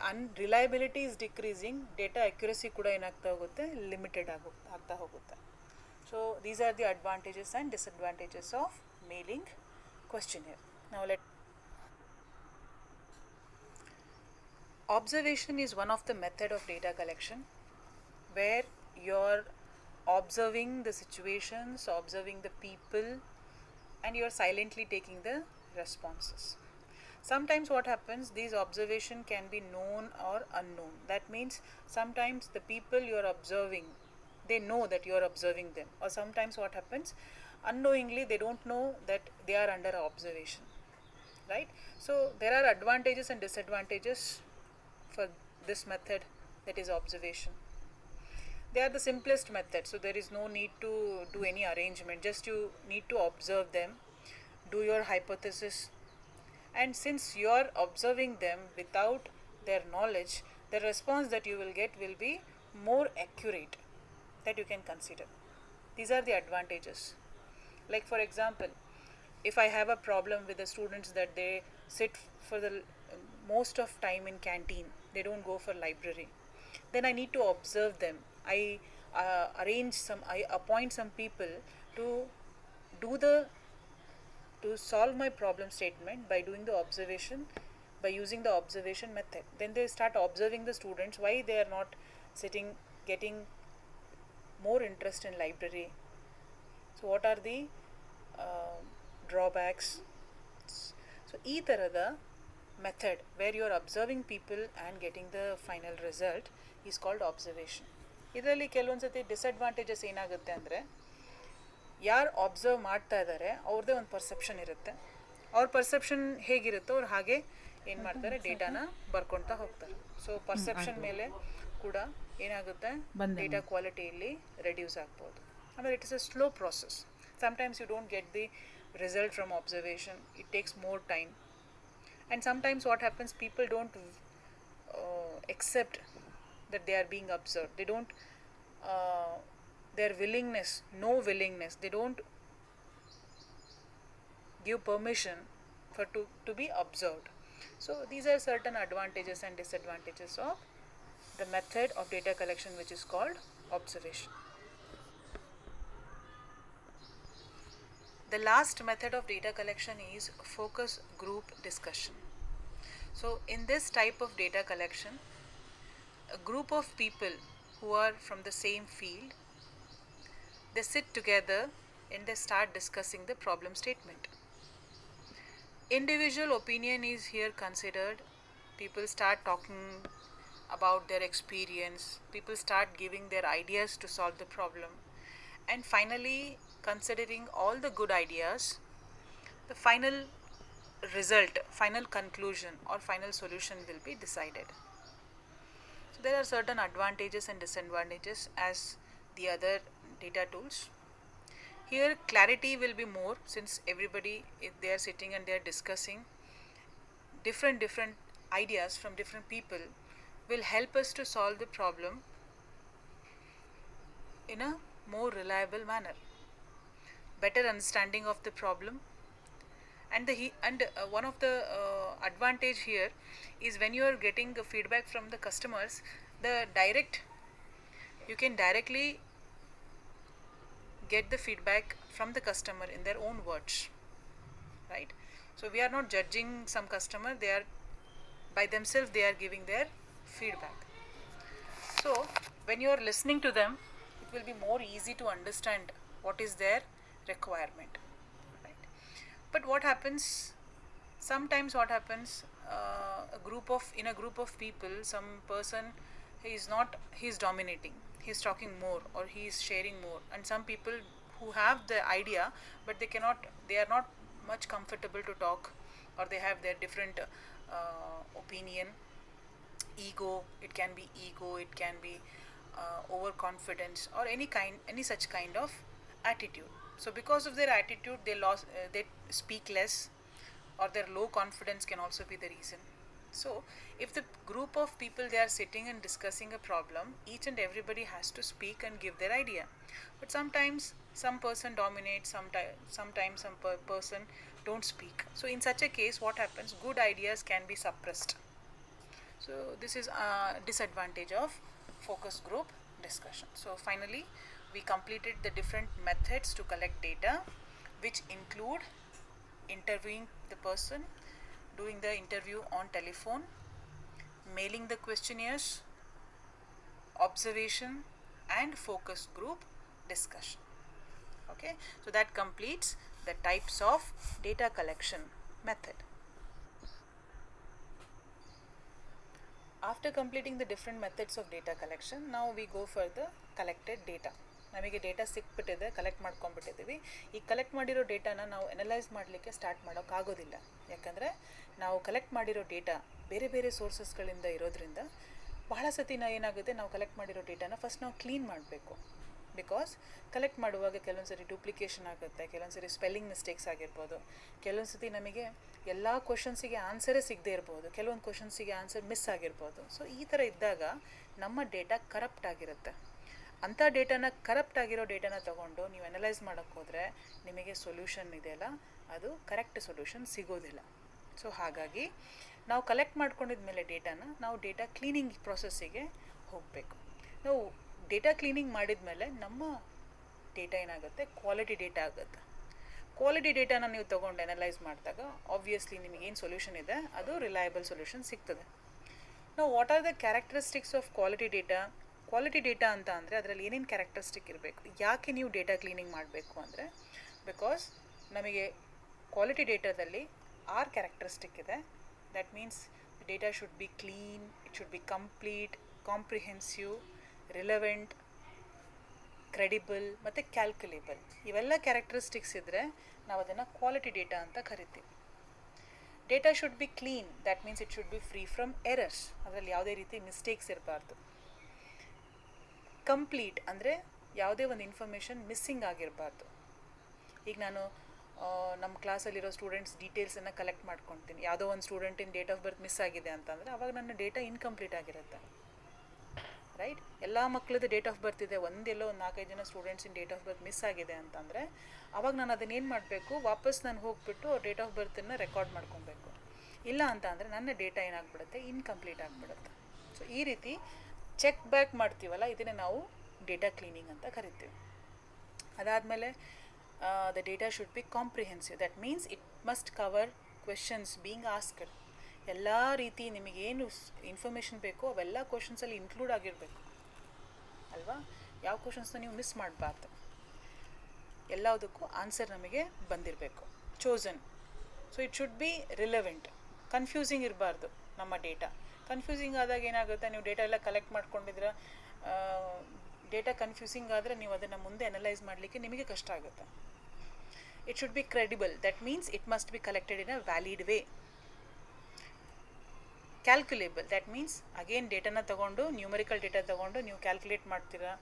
unreliability is decreasing, data accuracy kuda enagta hogutte, limited agta hogutte. So these are the advantages and disadvantages of mailing questionnaire. Now observation is one of the method of data collection, where you're observing the situations, observing the people, and you're silently taking the responses. Sometimes what happens, these observation can be known or unknown. That means sometimes the people you are observing, they know that you are observing them, or sometimes what happens, unknowingly they don't know that they are under observation, right? So there are advantages and disadvantages for this method, that is observation. They are the simplest method, so there is no need to do any arrangement, just you need to observe them, do your hypothesis. And since you are observing them without their knowledge, the response that you will get will be more accurate, that you can consider. These are the advantages. Like for example, if I have a problem with the students that they sit for the most of time in canteen, they don't go for library, then I need to observe them. I appoint some people to solve my problem statement by doing the observation, by using the observation method. Then they start observing the students, why they are not sitting, getting more interest in library. So what are the drawbacks? So ee tarada method where you are observing people and getting the final result is called observation. ಇದರಲ್ಲಿ ಕೆಲವೊಂದು ಸತಿ disadvantages ಏನಾಗುತ್ತೆ ಅಂದರೆ, ಯಾರು observe ಮಾಡ್ತಾ ಇದ್ದಾರೆ ಅವ್ರದ್ದೇ ಒಂದು ಪರ್ಸೆಪ್ಷನ್ ಇರುತ್ತೆ. ಅವ್ರ ಪರ್ಸೆಪ್ಷನ್ ಹೇಗಿರುತ್ತೋ ಅವ್ರು ಹಾಗೆ ಏನು ಮಾಡ್ತಾರೆ, ಡೇಟಾನ ಬರ್ಕೊಳ್ತಾ ಹೋಗ್ತಾರೆ. ಸೊ ಪರ್ಸೆಪ್ಷನ್ ಮೇಲೆ ಕೂಡ ಏನಾಗುತ್ತೆ, ಡೇಟಾ ಕ್ವಾಲಿಟಿಯಲ್ಲಿ ರೆಡ್ಯೂಸ್ ಆಗ್ಬೋದು. ಆಮೇಲೆ it is a slow process. Sometimes you don't get the result from observation, it takes more time. And sometimes what happens, people don't accept that they are being observed. They don't their willingness, no willingness, they don't give permission for to be observed. So these are certain advantages and disadvantages of the method of data collection, which is called observation. The last method of data collection is focus group discussion. So in this type of data collection, a group of people who are from the same field, they sit together and they start discussing the problem statement. Individual opinion is here considered. People start talking about their experience. People start giving their ideas to solve the problem. And finally, considering all the good ideas, the final result, final conclusion or final solution will be decided. So there are certain advantages and disadvantages as the other data tools. Here clarity will be more, since everybody, if they are sitting and they are discussing different ideas from different people, will help us to solve the problem in a more reliable manner. Better understanding of the problem, and one of the advantage here is when you are getting feedback from the customers, you can directly get the feedback from the customer in their own words, right? So we are not judging some customer, they are by themselves, they are giving their feedback. So when you are listening to them, it will be more easy to understand what is their requirement, right? But what happens, sometimes what happens, in a group of people, some person, he is dominating, he is talking more, or he is sharing more, and some people who have the idea but they are not much comfortable to talk, or they have their different opinion. Ego, it can be ego, it can be overconfidence, or any such kind of attitude. So because of their attitude, they speak less, or their low confidence can also be the reason. So if the group of people, they are sitting and discussing a problem, each and everybody has to speak and give their idea. But sometimes some person dominates, sometimes some person don't speak. So in such a case, what happens, good ideas can be suppressed. So this is a disadvantage of focus group discussion. So finally, we completed the different methods to collect data, which include interviewing the person, doing the interview on telephone, mailing the questionnaires, observation, and focus group discussion. Okay, so that completes the types of data collection method. After completing the different methods of data collection, now we go for the collected data. ನಮಗೆ data ಸಿಕ್ಬಿಟ್ಟಿದೆ, collect ಮಾಡ್ಕೊಂಡ್ಬಿಟ್ಟಿದ್ದೀವಿ. ಈ collect ಮಾಡಿರೋ ಡೇಟಾನ ನಾವು analyse ಮಾಡಲಿಕ್ಕೆ start ಮಾಡೋಕ್ಕಾಗೋದಿಲ್ಲ. ಯಾಕಂದರೆ ನಾವು collect ಮಾಡಿರೋ data ಬೇರೆ ಬೇರೆ ಸೋರ್ಸಸ್ಗಳಿಂದ ಇರೋದ್ರಿಂದ ಬಹಳ ಸತಿ ಏನಾಗುತ್ತೆ, ನಾವು ಕಲೆಕ್ಟ್ ಮಾಡಿರೋ ಡೇಟಾನ ಫಸ್ಟ್ ನಾವು ಕ್ಲೀನ್ ಮಾಡಬೇಕು. ಬಿಕಾಸ್ ಕಲೆಕ್ಟ್ ಮಾಡುವಾಗ ಕೆಲವೊಂದು ಸರಿ ಡೂಪ್ಲಿಕೇಶನ್ ಆಗುತ್ತೆ, ಕೆಲವೊಂದು ಸರಿ ಸ್ಪೆಲ್ಲಿಂಗ್ ಮಿಸ್ಟೇಕ್ಸ್ ಆಗಿರ್ಬೋದು, ಕೆಲವೊಂದು ಸತಿ ನಮಗೆ ಎಲ್ಲ ಕ್ವಶನ್ಸಿಗೆ ಆನ್ಸರೇ ಸಿಗದೇ ಇರ್ಬೋದು, ಕೆಲವೊಂದು ಕ್ವಶನ್ಸಿಗೆ ಆನ್ಸರ್ ಮಿಸ್ ಆಗಿರ್ಬೋದು. ಸೊ ಈ ಥರ ಇದ್ದಾಗ ನಮ್ಮ ಡೇಟಾ ಕರಪ್ಟ್ ಆಗಿರುತ್ತೆ. ಅಂಥ ಡೇಟಾನ, ಕರಪ್ಟ್ ಆಗಿರೋ ಡೇಟಾನ ತೊಗೊಂಡು ನೀವು ಅನಲೈಸ್ ಮಾಡೋಕ್ಕೆ ಹೋದರೆ ನಿಮಗೆ ಸೊಲ್ಯೂಷನ್ ಇದೆಯಲ್ಲ, ಅದು ಕರೆಕ್ಟ್ ಸೊಲ್ಯೂಷನ್ ಸಿಗೋದಿಲ್ಲ. ಸೊ ಹಾಗಾಗಿ ನಾವು ಕಲೆಕ್ಟ್ ಮಾಡ್ಕೊಂಡಿದ ಮೇಲೆ ಡೇಟಾನ ನಾವು ಡೇಟಾ ಕ್ಲೀನಿಂಗ್ ಪ್ರಾಸೆಸ್ಸಿಗೆ ಹೋಗಬೇಕು. ನಾವು ಡೇಟಾ ಕ್ಲೀನಿಂಗ್ ಮಾಡಿದ ಮೇಲೆ ನಮ್ಮ ಡೇಟಾ ಏನಾಗುತ್ತೆ, ಕ್ವಾಲಿಟಿ ಡೇಟಾ ಆಗುತ್ತೆ. ಕ್ವಾಲಿಟಿ ಡೇಟಾನ ನೀವು ತೊಗೊಂಡು ಅನಲೈಸ್ ಮಾಡಿದಾಗ ಆಬ್ವಿಯಸ್ಲಿ ನಿಮಗೇನು ಸೊಲ್ಯೂಷನ್ ಇದೆ ಅದು ರಿಲಯಬಲ್ ಸೊಲ್ಯೂಷನ್ ಸಿಗ್ತದೆ. ನಾವು what are the characteristics of quality data? Quality data ಅಂತ ಅಂದರೆ ಅದರಲ್ಲಿ ಏನೇನು ಕ್ಯಾರೆಕ್ಟರಿಸ್ಟಿಕ್ ಇರಬೇಕು? ಯಾಕೆ ನೀವು ಡೇಟಾ ಕ್ಲೀನಿಂಗ್ ಮಾಡಬೇಕು ಅಂದರೆ, ಬಿಕಾಸ್ ನಮಗೆ ಕ್ವಾಲಿಟಿ ಡೇಟಾದಲ್ಲಿ 6 ಕ್ಯಾರೆಕ್ಟರಿಸ್ಟಿಕ್ ಇದೆ. That means data should be clean, it should B complete, comprehensive, relevant, credible ಮತ್ತು ಕ್ಯಾಲ್ಕುಲೇಬಲ್. ಇವೆಲ್ಲ ಕ್ಯಾರೆಕ್ಟರಿಸ್ಟಿಕ್ಸ್ ಇದ್ದರೆ ನಾವು ಅದನ್ನು ಕ್ವಾಲಿಟಿ ಡೇಟಾ ಅಂತ ಕರಿತೀವಿ. Data should be clean, that means it should B free from errors, ಅದರಲ್ಲಿ ಯಾವುದೇ ರೀತಿ ಮಿಸ್ಟೇಕ್ಸ್ ಇರಬಾರ್ದು. ಕಂಪ್ಲೀಟ್ ಅಂದರೆ ಯಾವುದೇ ಒಂದು ಇನ್ಫಾರ್ಮೇಷನ್ ಮಿಸ್ಸಿಂಗ್ ಆಗಿರಬಾರ್ದು. ಈಗ ನಾನು ನಮ್ಮ ಕ್ಲಾಸಲ್ಲಿರೋ ಸ್ಟೂಡೆಂಟ್ಸ್ ಡೀಟೇಲ್ಸನ್ನು ಕಲೆಕ್ಟ್ ಮಾಡ್ಕೊತೀನಿ, ಯಾವುದೋ ಒಂದು ಸ್ಟೂಡೆಂಟಿನ ಡೇಟ್ ಆಫ್ ಬರ್ತ್ ಮಿಸ್ ಆಗಿದೆ ಅಂತಂದರೆ ಆವಾಗ ನನ್ನ ಡೇಟಾ ಇನ್ಕಂಪ್ಲೀಟ್ ಆಗಿರುತ್ತೆ, ರೈಟ್? ಎಲ್ಲ ಮಕ್ಕಳದ್ದು ಡೇಟ್ ಆಫ್ ಬರ್ತ್ ಇದೆ, ಒಂದೆಲ್ಲೋ ಒಂದು 4-5 ಜನ ಸ್ಟೂಡೆಂಟ್ಸಿನ ಡೇಟ್ ಆಫ್ ಬರ್ತ್ ಮಿಸ್ ಆಗಿದೆ ಅಂತಂದರೆ ಆವಾಗ ನಾನು ಅದನ್ನೇನು ಮಾಡಬೇಕು, ವಾಪಸ್ ನಾನು ಹೋಗ್ಬಿಟ್ಟು ಅವ್ರ ಡೇಟ್ ಆಫ್ ಬರ್ತನ್ನು ರೆಕಾರ್ಡ್ ಮಾಡ್ಕೊಬೇಕು. ಇಲ್ಲ ಅಂತ ಅಂದರೆ ನನ್ನ ಡೇಟಾ ಏನಾಗ್ಬಿಡುತ್ತೆ, ಇನ್ಕಂಪ್ಲೀಟ್ ಆಗಿಬಿಡುತ್ತೆ. ಸೊ ಈ ರೀತಿ ಚೆಕ್ ಬ್ಯಾಕ್ ಮಾಡ್ತೀವಲ್ಲ, ಇದನ್ನೇ ನಾವು ಡೇಟಾ ಕ್ಲೀನಿಂಗ್ ಅಂತ ಕರಿತೀವಿ. ಅದಾದಮೇಲೆ the data should be comprehensive, that means it must cover questions being asked. ಎಲ್ಲ ರೀತಿ ನಿಮಗೇನು ಇನ್ಫಾರ್ಮೇಷನ್ ಬೇಕೋ ಅವೆಲ್ಲ ಕ್ವಶನ್ಸಲ್ಲಿ ಇನ್ಕ್ಲೂಡ್ ಆಗಿರಬೇಕು ಅಲ್ವಾ? ಯಾವ ಕ್ವಶನ್ಸ್ನ ನೀವು ಮಿಸ್ ಮಾಡಬಾರ್ದು, ಎಲ್ಲದಕ್ಕೂ ಆನ್ಸರ್ ನಮಗೆ ಬಂದಿರಬೇಕು. Chosen, so it should be relevant, confusing ಇರಬಾರ್ದು ನಮ್ಮ ಡೇಟಾ. ಕನ್ಫ್ಯೂಸಿಂಗ್ ಆದಾಗ ಏನಾಗುತ್ತೆ, ನೀವು ಡೇಟಾ ಎಲ್ಲ ಕಲೆಕ್ಟ್ ಮಾಡ್ಕೊಂಡಿದ್ರೆ ಡೇಟಾ ಕನ್ಫ್ಯೂಸಿಂಗ್ ಆದರೆ ನೀವು ಅದನ್ನು ಮುಂದೆ ಅನಲೈಸ್ ಮಾಡಲಿಕ್ಕೆ ನಿಮಗೆ ಕಷ್ಟ ಆಗುತ್ತೆ. It should be credible, that means it must be collected in a valid way. Calculable, that means again ಡೇಟಾನ ತೊಗೊಂಡು, ನ್ಯೂಮರಿಕಲ್ ಡೇಟಾ ತೊಗೊಂಡು ನೀವು ಕ್ಯಾಲ್ಕುಲೇಟ್ ಮಾಡ್ತೀರಾ,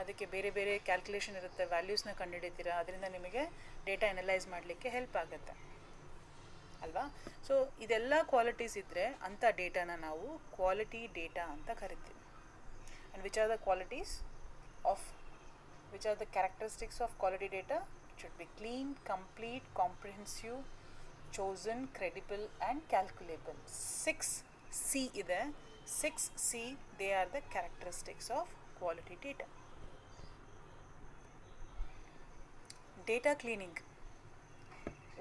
ಅದಕ್ಕೆ ಬೇರೆ ಬೇರೆ ಕ್ಯಾಲ್ಕುಲೇಷನ್ ಇರುತ್ತೆ, ವ್ಯಾಲ್ಯೂಸ್ನ ಕಂಡುಹಿಡಿತೀರಾ, ಅದರಿಂದ ನಿಮಗೆ ಡೇಟಾ ಅನಲೈಸ್ ಮಾಡಲಿಕ್ಕೆ ಹೆಲ್ಪ್ ಆಗುತ್ತೆ ಅಲ್ವಾ? ಸೊ ಇದೆಲ್ಲ ಕ್ವಾಲಿಟೀಸ್ ಇದ್ದರೆ ಅಂಥ ಡೇಟಾನ ನಾವು ಕ್ವಾಲಿಟಿ ಡೇಟಾ ಅಂತ ಕರಿತೀವಿ. And which are the qualities of Which are the characteristics of quality data? It should be clean, complete, comprehensive, chosen, credible and calculable. 6C ಇದೆ. 6C, they are the characteristics of quality data. Data cleaning.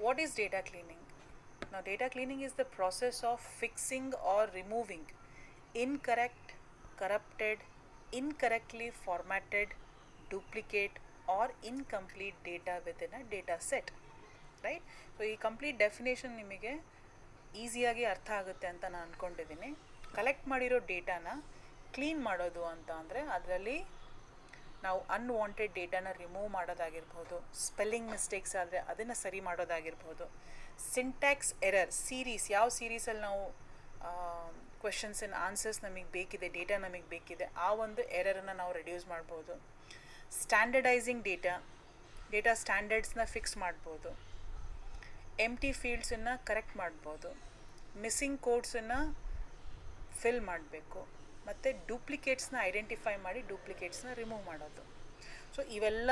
What is data cleaning? Now data cleaning is the process of fixing or removing incorrect, corrupted, incorrectly formatted, duplicate or incomplete data within a data set. Right? So ಈ complete definition ನಿಮಗೆ ಈಸಿಯಾಗಿ ಅರ್ಥ ಆಗುತ್ತೆ ಅಂತ ನಾನು ಅಂದ್ಕೊಂಡಿದ್ದೀನಿ. Collect ಮಾಡಿರೋ ಡೇಟಾನ clean ಮಾಡೋದು ಅಂತ ಅಂದರೆ ಅದರಲ್ಲಿ ನಾವು ಅನ್ವಾಂಟೆಡ್ ಡೇಟಾನ ರಿಮೂವ್ ಮಾಡೋದಾಗಿರ್ಬೋದು, ಸ್ಪೆಲ್ಲಿಂಗ್ ಮಿಸ್ಟೇಕ್ಸ್ ಆದರೆ ಅದನ್ನು ಸರಿ ಮಾಡೋದಾಗಿರ್ಬೋದು, ಸಿಂಟ್ಯಾಕ್ಸ್ ಎರರ್, ಸೀರೀಸ್ ಯಾವ ಸೀರೀಸಲ್ಲಿ ನಾವು ಕ್ವೆಶನ್ಸ್ ಆ್ಯಂಡ್ ಆನ್ಸರ್ಸ್ ನಮಗೆ ಬೇಕಿದೆ, ಡೇಟಾ ನಮಗೆ ಬೇಕಿದೆ, ಆ ಒಂದು ಎರರನ್ನು ನಾವು ರೆಡ್ಯೂಸ್ ಮಾಡ್ಬೋದು. ಸ್ಟ್ಯಾಂಡರ್ಡೈಸಿಂಗ್ ಡೇಟಾ ಸ್ಟ್ಯಾಂಡರ್ಡ್ಸ್ನ ಫಿಕ್ಸ್ ಮಾಡ್ಬೋದು, ಎಂಟಿ ಫೀಲ್ಡ್ಸನ್ನು ಕರೆಕ್ಟ್ ಮಾಡ್ಬೋದು, ಮಿಸ್ಸಿಂಗ್ ಕೋಡ್ಸನ್ನು ಫಿಲ್ ಮಾಡಬೇಕು, ಮತ್ತು ಡೂಪ್ಲಿಕೇಟ್ಸ್ನ ಐಡೆಂಟಿಫೈ ಮಾಡಿ ಡೂಪ್ಲಿಕೇಟ್ಸ್ನ ರಿಮೂವ್ ಮಾಡೋದು. ಸೊ ಇವೆಲ್ಲ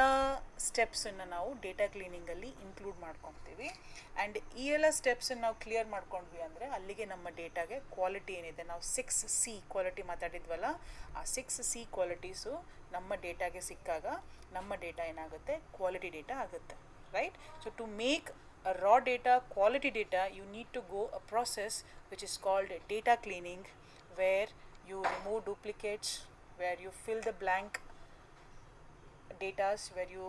ಸ್ಟೆಪ್ಸನ್ನು ನಾವು ಡೇಟಾ ಕ್ಲೀನಿಂಗಲ್ಲಿ ಇನ್ಕ್ಲೂಡ್ ಮಾಡ್ಕೊತೀವಿ. ಆ್ಯಂಡ್ ಈ ಎಲ್ಲ ಸ್ಟೆಪ್ಸನ್ನು ನಾವು ಕ್ಲಿಯರ್ ಮಾಡ್ಕೊಂಡ್ವಿ ಅಂದರೆ ಅಲ್ಲಿಗೆ ನಮ್ಮ ಡೇಟಾಗೆ ಕ್ವಾಲಿಟಿ ಏನಿದೆ, ನಾವು 6C ಕ್ವಾಲಿಟಿ ಮಾತಾಡಿದ್ವಲ್ಲ, ಆ 6C ಕ್ವಾಲಿಟೀಸು ನಮ್ಮ ಡೇಟಾಗೆ ಸಿಕ್ಕಾಗ ನಮ್ಮ ಡೇಟಾ ಏನಾಗುತ್ತೆ, ಕ್ವಾಲಿಟಿ ಡೇಟಾ ಆಗುತ್ತೆ. Right? So to make a raw data quality data, you need to go a process which is called data cleaning, where you remove duplicates, where you fill the blank datas, where you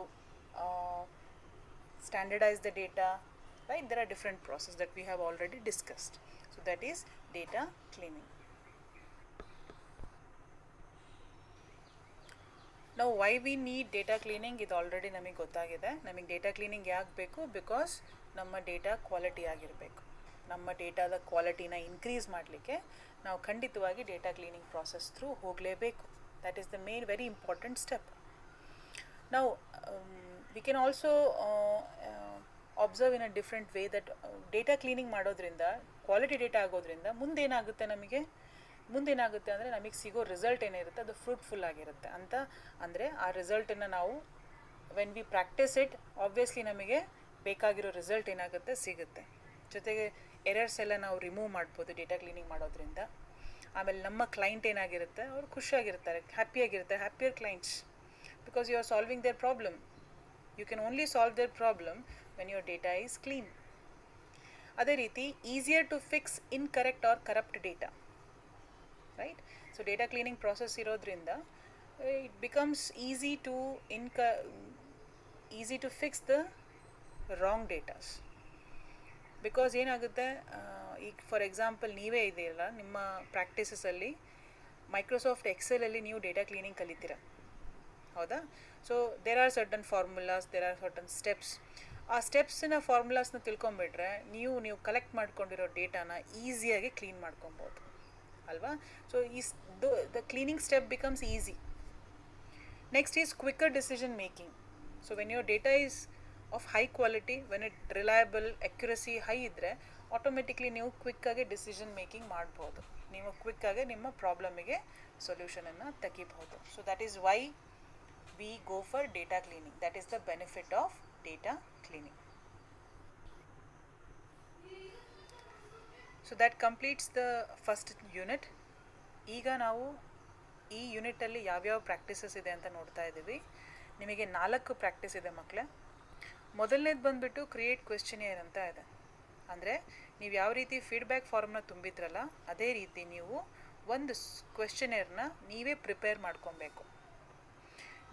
standardize the data. Right? There are different processes that we have already discussed. So that is data cleaning. Now why we need data cleaning, ಇದು already ನಮಗೆ ಗೊತ್ತಾಗಿದೆ. ನಮಗೆ data cleaning ಯಾಕೆ ಬೇಕು? Because ನಮ್ಮ data quality ಆಗಿರಬೇಕು. ನಮ್ಮ ಡೇಟಾದ ಕ್ವಾಲಿಟಿನ ಇನ್ಕ್ರೀಸ್ ಮಾಡಲಿಕ್ಕೆ ನಾವು ಖಂಡಿತವಾಗಿ ಡೇಟಾ ಕ್ಲೀನಿಂಗ್ ಪ್ರಾಸೆಸ್ ಥ್ರೂ ಹೋಗಲೇಬೇಕು. That is the main very important step. ನಾವು we can also observe in a different way that data cleaning ಮಾಡೋದ್ರಿಂದ, ಕ್ವಾಲಿಟಿ ಡೇಟಾ ಆಗೋದ್ರಿಂದ ಮುಂದೇನಾಗುತ್ತೆ ಅಂದರೆ ನಮಗೆ ಸಿಗೋ ರಿಸಲ್ಟ್ ಏನಿರುತ್ತೆ ಅದು ಫ್ರೂಟ್ಫುಲ್ ಆಗಿರುತ್ತೆ ಅಂತ. ಅಂದರೆ ಆ ರಿಸಲ್ಟನ್ನು ನಾವು when we practice it, obviously ನಮಗೆ ಬೇಕಾಗಿರೋ ರಿಸಲ್ಟ್ ಏನಾಗುತ್ತೆ, ಸಿಗುತ್ತೆ. ಜೊತೆಗೆ ಎರರ್ಸ್ ಎಲ್ಲ ನಾವು ರಿಮೂವ್ ಮಾಡ್ಬೋದು ಡೇಟಾ ಕ್ಲೀನಿಂಗ್ ಮಾಡೋದ್ರಿಂದ. ಆಮೇಲೆ ನಮ್ಮ ಕ್ಲೈಂಟ್ ಏನಾಗಿರುತ್ತೆ, ಅವರು ಖುಷಿಯಾಗಿರ್ತಾರೆ, happier clients, because you are solving their problem. You can only solve their problem when your data is clean. ಅದೇ ರೀತಿ easier to fix incorrect or corrupt data. Right? So data cleaning process ಇರೋದ್ರಿಂದ it becomes easy to fix the wrong datas. Because ಏನಾಗುತ್ತೆ, ಈಗ for example ನೀವೇ ಇದೆಯಲ್ಲ, ನಿಮ್ಮ ಪ್ರಾಕ್ಟೀಸಸಲ್ಲಿ Microsoft ಎಕ್ಸೆಲಲ್ಲಿ ನೀವು data cleaning ಕಲಿತೀರ, ಹೌದಾ? So there are certain formulas, there are certain steps. ಆ ಸ್ಟೆಪ್ಸಿನ ಫಾರ್ಮುಲಾಸ್ನ ತಿಳ್ಕೊಂಬಿಟ್ರೆ ನೀವು ಕಲೆಕ್ಟ್ ಮಾಡ್ಕೊಂಡಿರೋ ಡೇಟಾನ ಈಸಿಯಾಗಿ ಕ್ಲೀನ್ ಮಾಡ್ಕೊಬೋದು ಅಲ್ವಾ? So the cleaning step becomes easy. Next is quicker decision making. So when your data is of high quality, when it reliable, accuracy high ಇದ್ದರೆ automatically ನೀವು ಕ್ವಿಕ್ಕಾಗಿ decision making ಮಾಡ್ಬೋದು. ನೀವು ಕ್ವಿಕ್ಕಾಗಿ ನಿಮ್ಮ ಪ್ರಾಬ್ಲಮಿಗೆ ಸೊಲ್ಯೂಷನನ್ನು ತೆಗಿಬಹುದು. So that is why we go for data cleaning. That is the benefit of data cleaning. So that completes the first unit. ಈಗ ನಾವು ಈ ಯೂನಿಟಲ್ಲಿ ಯಾವ್ಯಾವ ಪ್ರಾಕ್ಟೀಸಸ್ ಇದೆ ಅಂತ ನೋಡ್ತಾ ಇದ್ದೀವಿ. ನಿಮಗೆ 4 ಪ್ರಾಕ್ಟೀಸ್ ಇದೆ ಮಕ್ಕಳೇ. ಮೊದಲನೇದು ಬಂದುಬಿಟ್ಟು ಕ್ರಿಯೇಟ್ ಕ್ವೆಶ್ಚನಿಯರ್ ಅಂತ ಇದೆ. ಅಂದರೆ ನೀವು ಯಾವ ರೀತಿ ಫೀಡ್ಬ್ಯಾಕ್ ಫಾರ್ಮ್ನ ತುಂಬಿದ್ರಲ್ಲ, ಅದೇ ರೀತಿ ನೀವು ಒಂದು ಕ್ವೆಶ್ಚನಿಯರ್ನ ನೀವೇ ಪ್ರಿಪೇರ್ ಮಾಡ್ಕೊಬೇಕು.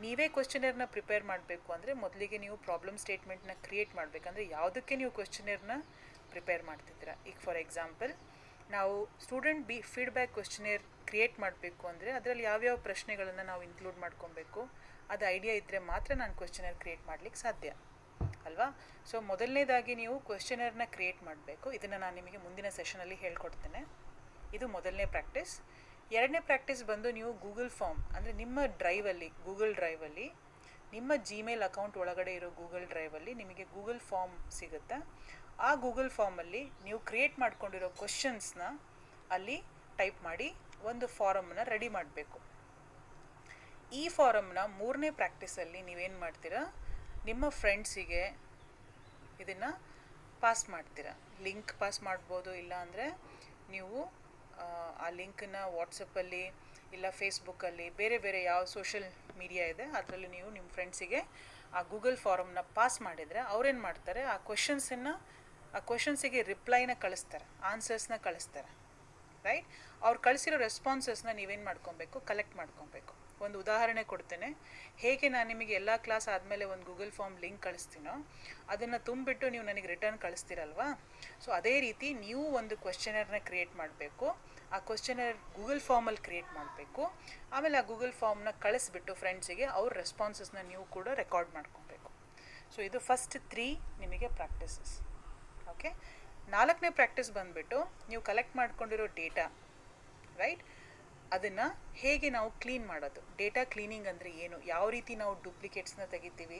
ನೀವೇ ಕ್ವೆಶ್ಚನಿಯರ್ನ ಪ್ರಿಪೇರ್ ಮಾಡಬೇಕು ಅಂದರೆ ಮೊದಲಿಗೆ ನೀವು ಪ್ರಾಬ್ಲಮ್ ಸ್ಟೇಟ್ಮೆಂಟ್ನ ಕ್ರಿಯೇಟ್ ಮಾಡಬೇಕಂದ್ರೆ ಯಾವುದಕ್ಕೆ ನೀವು ಕ್ವೆಶ್ಚನಿಯರ್ನ ಪ್ರಿಪೇರ್ ಮಾಡ್ತಿದ್ದೀರಾ. ಈಗ ಫಾರ್ ಎಕ್ಸಾಂಪಲ್ ನಾವು ಸ್ಟೂಡೆಂಟ್ ಫೀಡ್ಬ್ಯಾಕ್ ಕ್ವೆಶ್ಚನಿಯರ್ ಕ್ರಿಯೇಟ್ ಮಾಡಬೇಕು ಅಂದರೆ ಅದರಲ್ಲಿ ಯಾವ್ಯಾವ ಪ್ರಶ್ನೆಗಳನ್ನು ನಾವು ಇನ್ಕ್ಲೂಡ್ ಮಾಡ್ಕೊಬೇಕು, ಅದು ಐಡಿಯಾ ಇದ್ದರೆ ಮಾತ್ರ ನಾನು ಕ್ವೆಶ್ಚನಿಯರ್ ಕ್ರಿಯೇಟ್ ಮಾಡಲಿಕ್ಕೆ ಸಾಧ್ಯ ಅಲ್ವಾ? ಸೊ ಮೊದಲನೇದಾಗಿ ನೀವು ಕ್ವೆಶ್ಚನಿಯರ್ನ ಕ್ರಿಯೇಟ್ ಮಾಡಬೇಕು. ಇದನ್ನು ನಾನು ನಿಮಗೆ ಮುಂದಿನ ಸೆಷನಲ್ಲಿ ಹೇಳ್ಕೊಡ್ತೇನೆ. ಇದು ಮೊದಲನೇ ಪ್ರಾಕ್ಟೀಸ್. ಎರಡನೇ ಪ್ರಾಕ್ಟೀಸ್ ಬಂದು ನೀವು ಗೂಗಲ್ ಫಾರ್ಮ್, ಅಂದರೆ ನಿಮ್ಮ ಗೂಗಲ್ ಡ್ರೈವಲ್ಲಿ ನಿಮ್ಮ ಜಿಮೇಲ್ ಅಕೌಂಟ್ ಒಳಗಡೆ ಇರೋ ಗೂಗಲ್ ಡ್ರೈವಲ್ಲಿ ನಿಮಗೆ ಗೂಗಲ್ ಫಾರ್ಮ್ ಸಿಗುತ್ತೆ. ಆ ಗೂಗಲ್ ಫಾರ್ಮಲ್ಲಿ ನೀವು ಕ್ರಿಯೇಟ್ ಮಾಡ್ಕೊಂಡಿರೋ ಕ್ವೆಶ್ಚನ್ಸ್ನ ಅಲ್ಲಿ ಟೈಪ್ ಮಾಡಿ ಒಂದು ಫಾರಮನ್ನು ರೆಡಿ ಮಾಡಬೇಕು. ಈ ಫಾರಮ್ನ ಮೂರನೇ ಪ್ರಾಕ್ಟೀಸಲ್ಲಿ ನೀವೇನು ಮಾಡ್ತೀರಾ, ನಿಮ್ಮ ಫ್ರೆಂಡ್ಸಿಗೆ ಇದನ್ನು ಪಾಸ್ ಮಾಡ್ತೀರಾ. ಲಿಂಕ್ ಪಾಸ್ ಮಾಡ್ಬೋದು, ಇಲ್ಲ ಅಂದರೆ ನೀವು ಆ ಲಿಂಕನ್ನ ವಾಟ್ಸಪ್ಪಲ್ಲಿ ಇಲ್ಲ ಫೇಸ್ಬುಕ್ಕಲ್ಲಿ ಬೇರೆ ಬೇರೆ ಯಾವ ಸೋಷಲ್ ಮೀಡಿಯಾ ಇದೆ ಅದರಲ್ಲಿ ನೀವು ನಿಮ್ಮ ಫ್ರೆಂಡ್ಸಿಗೆ ಆ ಗೂಗಲ್ ಫಾರಮ್ನ ಪಾಸ್ ಮಾಡಿದರೆ ಅವ್ರೇನು ಮಾಡ್ತಾರೆ, ಆ ಕ್ವೆಶನ್ಸಿಗೆ ರಿಪ್ಲೈನ ಕಳಿಸ್ತಾರೆ, ಆನ್ಸರ್ಸ್ನ ಕಳಿಸ್ತಾರೆ. ರೈಟ್? ಅವ್ರು ಕಳಿಸಿರೋ ರೆಸ್ಪಾನ್ಸಸ್ನ ನೀವೇನು ಮಾಡ್ಕೊಬೇಕು, ಕಲೆಕ್ಟ್ ಮಾಡ್ಕೊಬೇಕು. ಒಂದು ಉದಾಹರಣೆ ಕೊಡ್ತೇನೆ. ಹೇಗೆ ನಾನು ನಿಮಗೆ ಎಲ್ಲ ಕ್ಲಾಸ್ ಆದಮೇಲೆ ಒಂದು ಗೂಗಲ್ ಫಾರ್ಮ್ ಲಿಂಕ್ ಕಳಿಸ್ತೀನೋ ಅದನ್ನು ತುಂಬಿಟ್ಟು ನೀವು ನನಗೆ ರಿಟರ್ನ್ ಕಳಿಸ್ತೀರಲ್ವಾ, ಸೊ ಅದೇ ರೀತಿ ನೀವು ಒಂದು ಕ್ವೆಶ್ಚನರ್ನ ಕ್ರಿಯೇಟ್ ಮಾಡಬೇಕು. ಆ ಕ್ವೆಶ್ಚನರ್ ಗೂಗಲ್ ಫಾರ್ಮಲ್ಲಿ ಕ್ರಿಯೇಟ್ ಮಾಡಬೇಕು. ಆಮೇಲೆ ಆ ಗೂಗಲ್ ಫಾರ್ಮ್ನ ಕಳಿಸ್ಬಿಟ್ಟು ಫ್ರೆಂಡ್ಸಿಗೆ ಅವ್ರ ರೆಸ್ಪಾನ್ಸಸ್ನ ನೀವು ಕೂಡ ರೆಕಾರ್ಡ್ ಮಾಡ್ಕೊಬೇಕು. ಸೊ ಇದು ಫಸ್ಟ್ 3 ನಿಮಗೆ ಪ್ರಾಕ್ಟೀಸಸ್. ಓಕೆ, 4ನೇ ಪ್ರಾಕ್ಟೀಸ್ ಬಂದುಬಿಟ್ಟು ನೀವು ಕಲೆಕ್ಟ್ ಮಾಡ್ಕೊಂಡಿರೋ ಡೇಟಾ, ರೈಟ್, ಅದನ್ನು ಹೇಗೆ ನಾವು ಕ್ಲೀನ್ ಮಾಡೋದು. ಡೇಟಾ ಕ್ಲೀನಿಂಗ್ ಅಂದರೆ ಏನು, ಯಾವ ರೀತಿ ನಾವು ಡೂಪ್ಲಿಕೇಟ್ಸ್ನ ತೆಗಿತೀವಿ,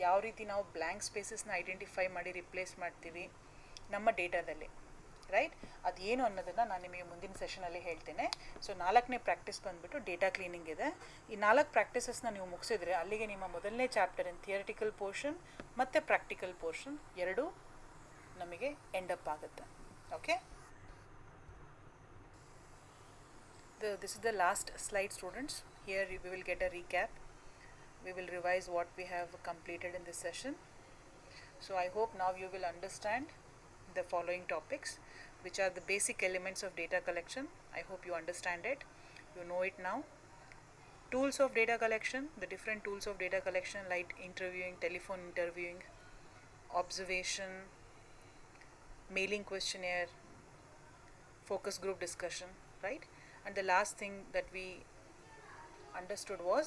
ಯಾವ ರೀತಿ ನಾವು ಬ್ಲ್ಯಾಂಕ್ ಸ್ಪೇಸಸ್ನ ಐಡೆಂಟಿಫೈ ಮಾಡಿ ರಿಪ್ಲೇಸ್ ಮಾಡ್ತೀವಿ ನಮ್ಮ ಡೇಟಾದಲ್ಲಿ. ರೈಟ್? ಅದೇನು ಅನ್ನೋದನ್ನು ನಾನು ನಿಮಗೆ ಮುಂದಿನ ಸೆಷನಲ್ಲಿ ಹೇಳ್ತೇನೆ. ಸೊ 4ನೇ ಪ್ರಾಕ್ಟೀಸ್ ಬಂದುಬಿಟ್ಟು ಡೇಟಾ ಕ್ಲೀನಿಂಗ್ ಇದೆ. ಈ 4 ಪ್ರಾಕ್ಟೀಸಸ್ನ ನೀವು ಮುಗಿಸಿದ್ರೆ ಅಲ್ಲಿಗೆ ನಿಮ್ಮ ಮೊದಲನೇ ಚಾಪ್ಟರ್ ಇನ್ ಥಿಯರಿಟಿಕಲ್ ಪೋರ್ಷನ್ ಮತ್ತು ಪ್ರಾಕ್ಟಿಕಲ್ ಪೋರ್ಷನ್ ಎರಡೂ ನಮಗೆ ಎಂಡಪ್ ಆಗುತ್ತೆ. Okay, this is the last slide, students. Here we will get a recap. We will revise what we have completed in this session. So I hope now you will understand the following topics, which are the basic elements of data collection. I hope you understand it. You know it now. Tools of data collection, the different tools of data collection like interviewing, telephone interviewing, observation, mailing questionnaire, focus group discussion, right? And the last thing that we understood was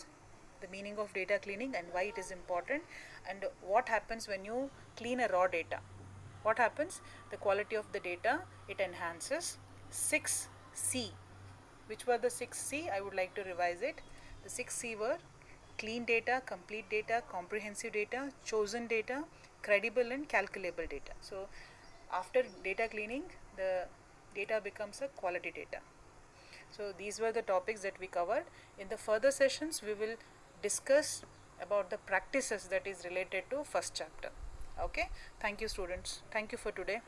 the meaning of data cleaning and why it is important, and what happens when you clean a raw data. What happens? The quality of the data, it enhances. 6C. Which were the 6C? I would like to revise it. The 6C were clean data, complete data, comprehensive data, chosen data, credible and calculable data. So after data cleaning, the data becomes a quality data. So these were the topics that we covered. In the further sessions, we will discuss about the practices that is related to first chapter. Okay, thank you students. Thank you for today.